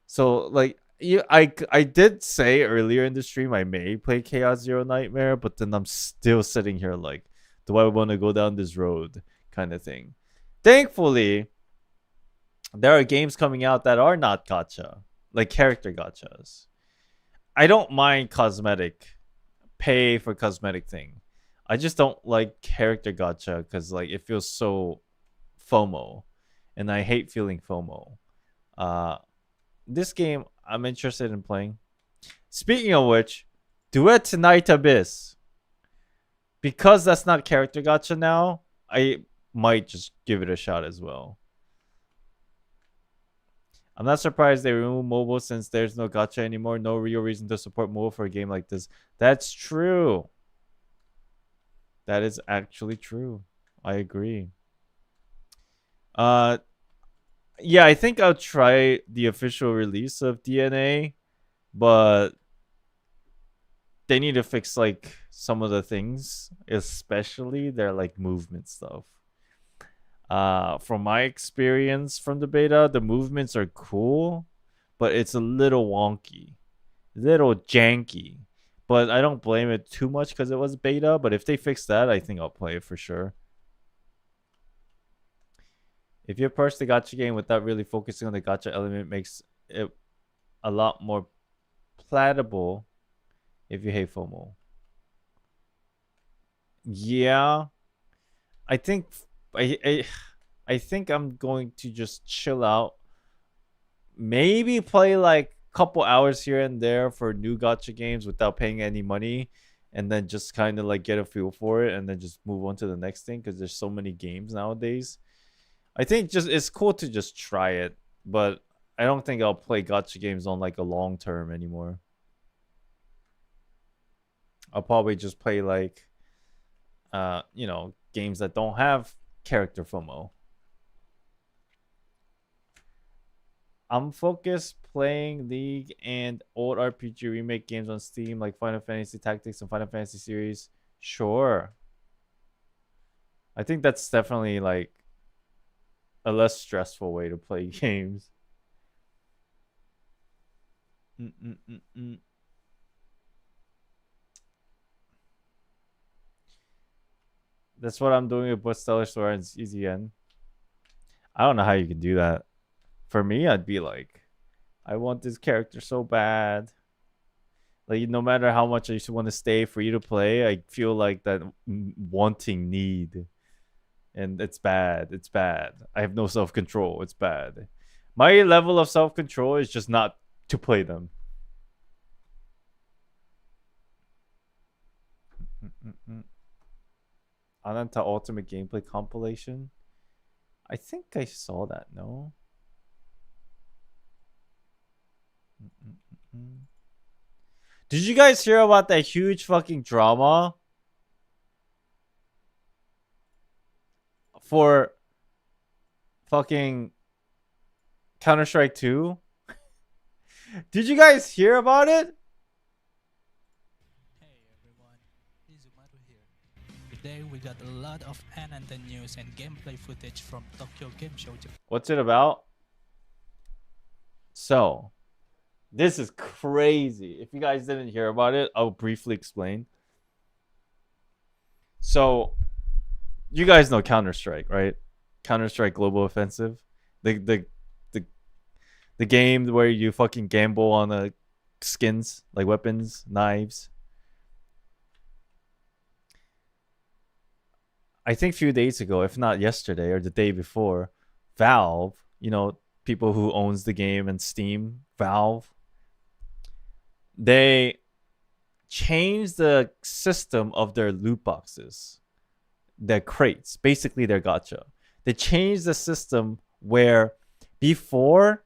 Speaker 1: So like, I did say earlier in the stream I may play Chaos Zero Nightmare, but then I'm still sitting here like, do I want to go down this road kind of thing. Thankfully, there are games coming out that are not gacha, like character gachas. I don't mind cosmetic, pay for cosmetic thing. I just don't like character gacha because like it feels so FOMO, and I hate feeling FOMO. This game I'm interested in playing. Speaking of which, Duet Tonight Abyss. Because that's not character gacha now, I might just give it a shot as well. I'm not surprised they removed mobile since there's no gacha anymore. No real reason to support mobile for a game like this. That's true. That is actually true. I agree. Yeah, I think I'll try the official release of DNA, but they need to fix like some of the things, especially their like movement stuff. From my experience from the beta, the movements are cool, but it's a little wonky, little janky. But I don't blame it too much because it was beta. But if they fix that, I think I'll play it for sure. If you approach the gacha game without really focusing on the gacha element, makes it a lot more palatable if you hate FOMO. Yeah, I think I think I'm going to just chill out. Maybe play like a couple hours here and there for new gacha games without paying any money, and then just kind of like get a feel for it, and then just move on to the next thing because there's so many games nowadays. I think just it's cool to just try it, but I don't think I'll play gacha games on like a long term anymore. I'll probably just play like you know, games that don't have character FOMO. I'm focused playing League and old RPG remake games on Steam like Final Fantasy Tactics and Final Fantasy series. Sure. I think that's definitely like a less stressful way to play games. That's what I'm doing with Stellar Sora and EZN. I don't know how you can do that. for me, I'd be like, I want this character so bad. Like, no matter how much I just want to stay for you to play, I feel like that wanting need. And it's bad. It's bad. I have no self-control. It's bad. My level of self-control is just not to play them. Ananta Ultimate Gameplay Compilation. I think I saw that, no? Did you guys hear about that huge fucking drama for fucking Counter-Strike 2? Did you guys hear about it?
Speaker 7: Hey everyone, Nizumaru here. Today we got a lot of Ananta news and gameplay footage from Tokyo Game Show Japan.
Speaker 1: What's it about? So, this is crazy. If you guys didn't hear about it, I'll briefly explain. So, you guys know Counter-Strike, right? Counter-Strike Global Offensive. The game where you fucking gamble on skins, like weapons, knives. I think a few days ago, if not yesterday or the day before, Valve, you know, people who owns the game and Steam, Valve, they changed the system of their loot boxes, their crates, basically their gacha. They changed the system where before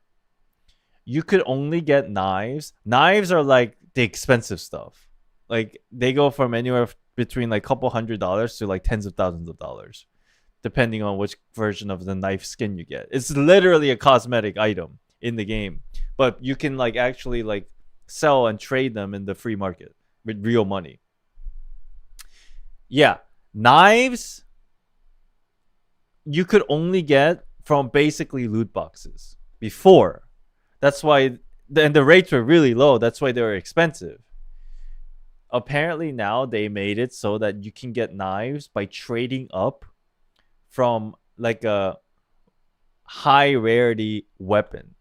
Speaker 1: you could only get knives. Knives are like the expensive stuff. Like they go from anywhere between like a couple $100s to like tens of thousands of dollars, depending on which version of the knife skin you get. It's literally a cosmetic item in the game, but you can like actually like sell and trade them in the free market with real money. Yeah, knives you could only get from basically loot boxes before. That's why, and the rates were really low. That's why they were expensive. Apparently now they made it so that you can get knives by trading up from like a high rarity weapon.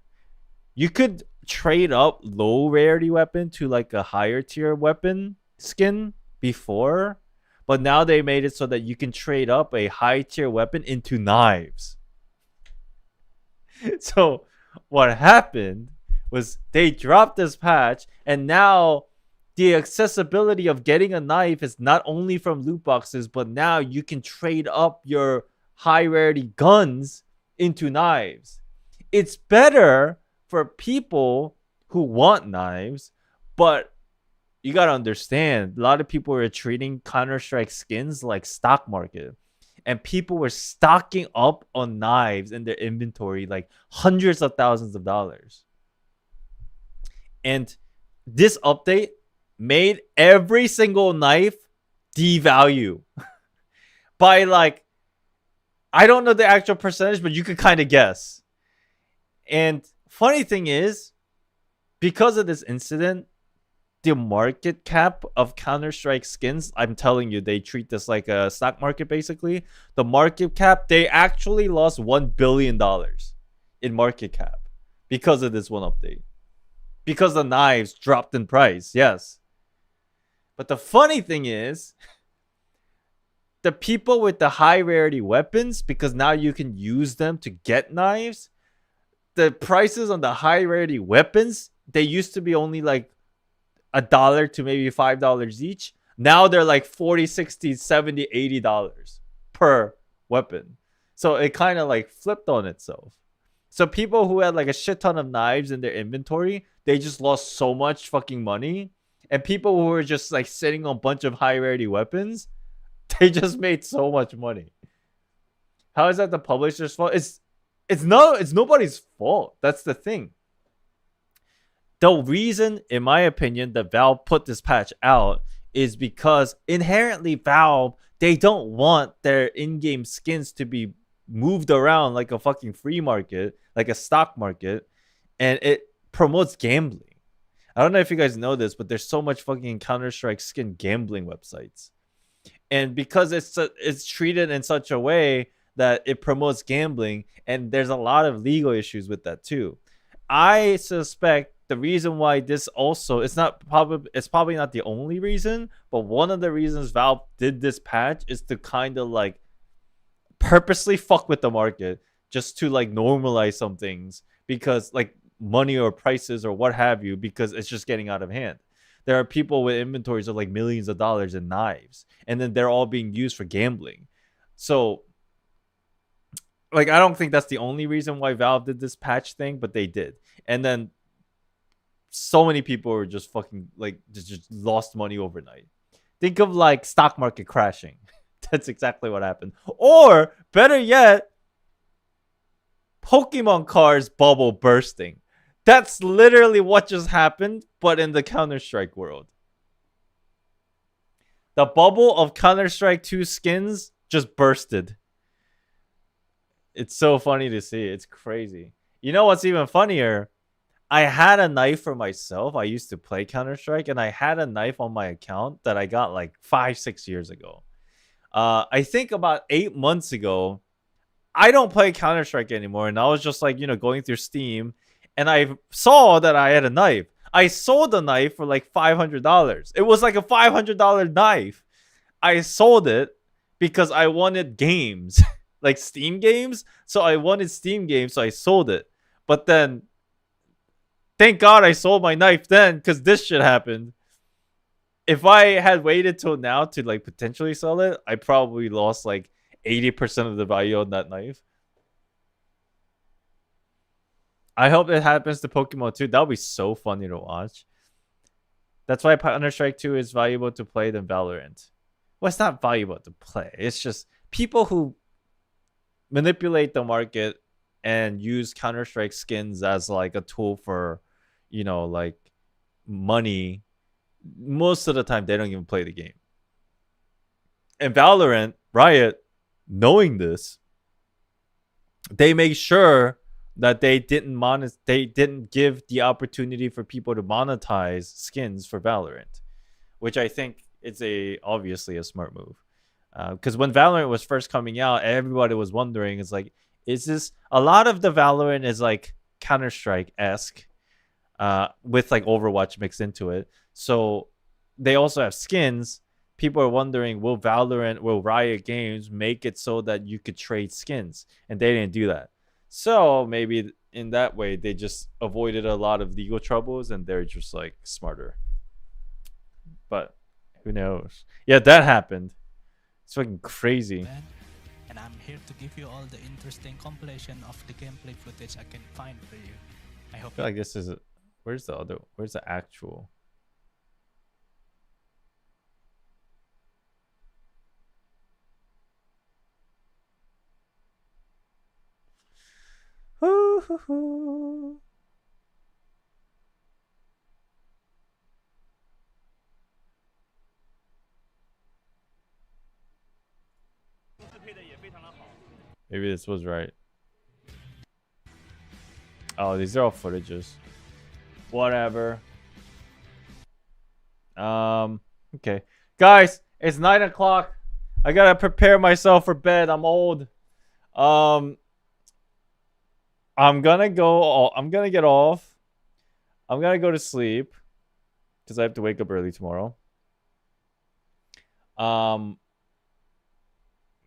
Speaker 1: You could trade up low rarity weapon to like a higher tier weapon skin before, but now they made it so that you can trade up a high tier weapon into knives. So what happened was they dropped this patch, and now the accessibility of getting a knife is not only from loot boxes, but now you can trade up your high rarity guns into knives. It's better for people who want knives, but you gotta understand, a lot of people are treating Counter-Strike skins like stock market. And people were stocking up on knives in their inventory, like hundreds of thousands of dollars. And this update made every single knife devalue by like, I don't know the actual percentage, but you could kind of guess. And funny thing is, because of this incident, the market cap of Counter-Strike skins, I'm telling you, they treat this like a stock market basically. The market cap, they actually lost $1 billion in market cap because of this one update. Because the knives dropped in price, yes. But the funny thing is, the people with the high rarity weapons, because now you can use them to get knives, the prices on the high rarity weapons, they used to be only like $1 to maybe $5 each. Now they're like $40, $60, $70, $80 per weapon. So it kind of like flipped on itself. So people who had like a shit ton of knives in their inventory, they just lost so much fucking money. And people who were just like sitting on a bunch of high rarity weapons, they just made so much money. How is that the publisher's fault? It's nobody's fault. That's the thing. The reason, in my opinion, that Valve put this patch out is because inherently Valve, they don't want their in-game skins to be moved around like a fucking free market, like a stock market, and it promotes gambling. I don't know if you guys know this, but there's so much fucking Counter-Strike skin gambling websites. And because it's treated in such a way that it promotes gambling, and there's a lot of legal issues with that too. I suspect the reason why this also it's probably not the only reason, but one of the reasons Valve did this patch is to kind of like purposely fuck with the market just to like normalize some things, because like money or prices or what have you, because it's just getting out of hand. There are people with inventories of like millions of dollars in knives, and then they're all being used for gambling. So like I don't think that's the only reason why Valve did this patch thing, but they did. And then so many people were just fucking like just lost money overnight. Think of like stock market crashing. That's exactly what happened. Or better yet, Pokemon cards bubble bursting. That's literally what just happened, but in the Counter-Strike world. The bubble of Counter-Strike 2 skins just bursted. It's so funny to see. It's crazy. You know what's even funnier? I had a knife for myself. I used to play Counter-Strike, and I had a knife on my account that I got like 5-6 years ago. I think about 8 months ago, I don't play Counter-Strike anymore, and I was just like, going through Steam, and I saw that I had a knife. I sold the knife for like $500. It was like a $500 knife. I sold it because I wanted games, like Steam games. So I wanted Steam games, so I sold it. But then, thank God I sold my knife then, because this shit happened. If I had waited till now to like potentially sell it, I probably lost like 80% of the value on that knife. I hope it happens to Pokemon too. That would be so funny to watch. That's why Counter-Strike 2 is valuable to play than Valorant. Well, it's not valuable to play. It's just people who manipulate the market and use Counter-Strike skins as like a tool for, like money. Most of the time, they don't even play the game. And Valorant, Riot, knowing this, they make sure that they didn't give the opportunity for people to monetize skins for Valorant, which I think is obviously a smart move. Because when Valorant was first coming out, everybody was wondering, is like, is this a lot of the Valorant is like Counter-Strike-esque, with like Overwatch mixed into it. So they also have skins. People are wondering, will Riot Games make it so that you could trade skins? And they didn't do that. So maybe in that way, they just avoided a lot of legal troubles, and they're just like smarter. But who knows? Yeah, that happened. It's fucking crazy.
Speaker 7: And I'm here to give you all the interesting compilation of the gameplay footage I can find for you. I hope
Speaker 1: I feel like this is where's the actual? Maybe this was right. Oh, these are all footages. Whatever. Okay. Guys, it's 9 o'clock. I gotta prepare myself for bed. I'm old. I'm gonna get off. I'm gonna go to sleep because I have to wake up early tomorrow.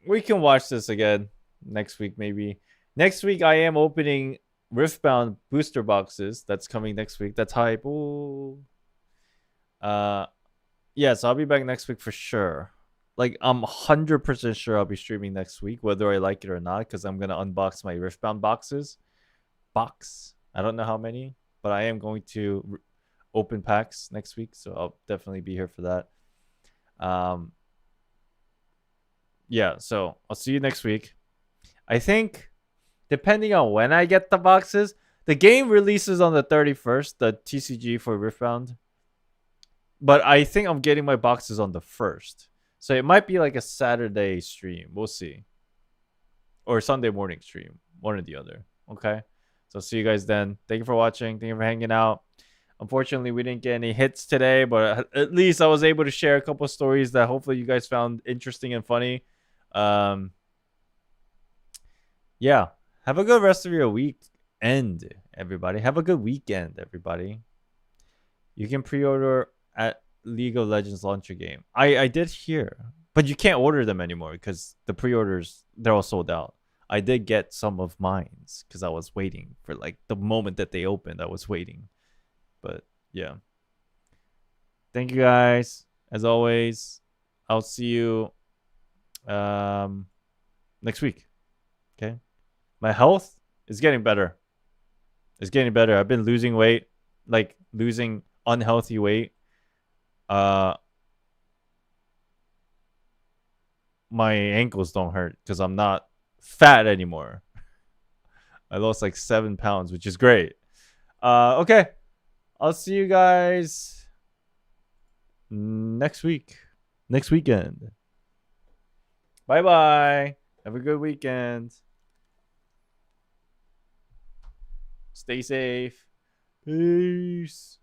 Speaker 1: We can watch this again next week, maybe. Next week, I am opening Riftbound booster boxes. That's coming next week. That's hype. Ooh. Yeah, so I'll be back next week for sure. Like, I'm 100% sure I'll be streaming next week, whether I like it or not, because I'm going to unbox my Riftbound boxes. I don't know how many, but I am going to open packs next week, so I'll definitely be here for that. Yeah, so I'll see you next week. I think, depending on when I get the boxes, the game releases on the 31st, the TCG for Riftbound. But I think I'm getting my boxes on the 1st. So it might be like a Saturday stream. We'll see. Or Sunday morning stream. One or the other. Okay? So see you guys then. Thank you for watching. Thank you for hanging out. Unfortunately, we didn't get any hits today, but at least I was able to share a couple stories that hopefully you guys found interesting and funny. yeah, have a good rest of your weekend, everybody. Have a good weekend, everybody. You can pre-order at League of Legends launcher game. I did hear, but you can't order them anymore because the pre-orders, they're all sold out. I did get some of mines because I was waiting for like the moment that they opened. I was waiting, but yeah. Thank you guys. As always, I'll see you next week. Okay. My health is getting better. It's getting better. I've been losing weight, like losing unhealthy weight. My ankles don't hurt because I'm not fat anymore. I lost like 7 pounds, which is great. Okay. I'll see you guys next week. Next weekend. Bye bye. Have a good weekend. Stay safe. Peace.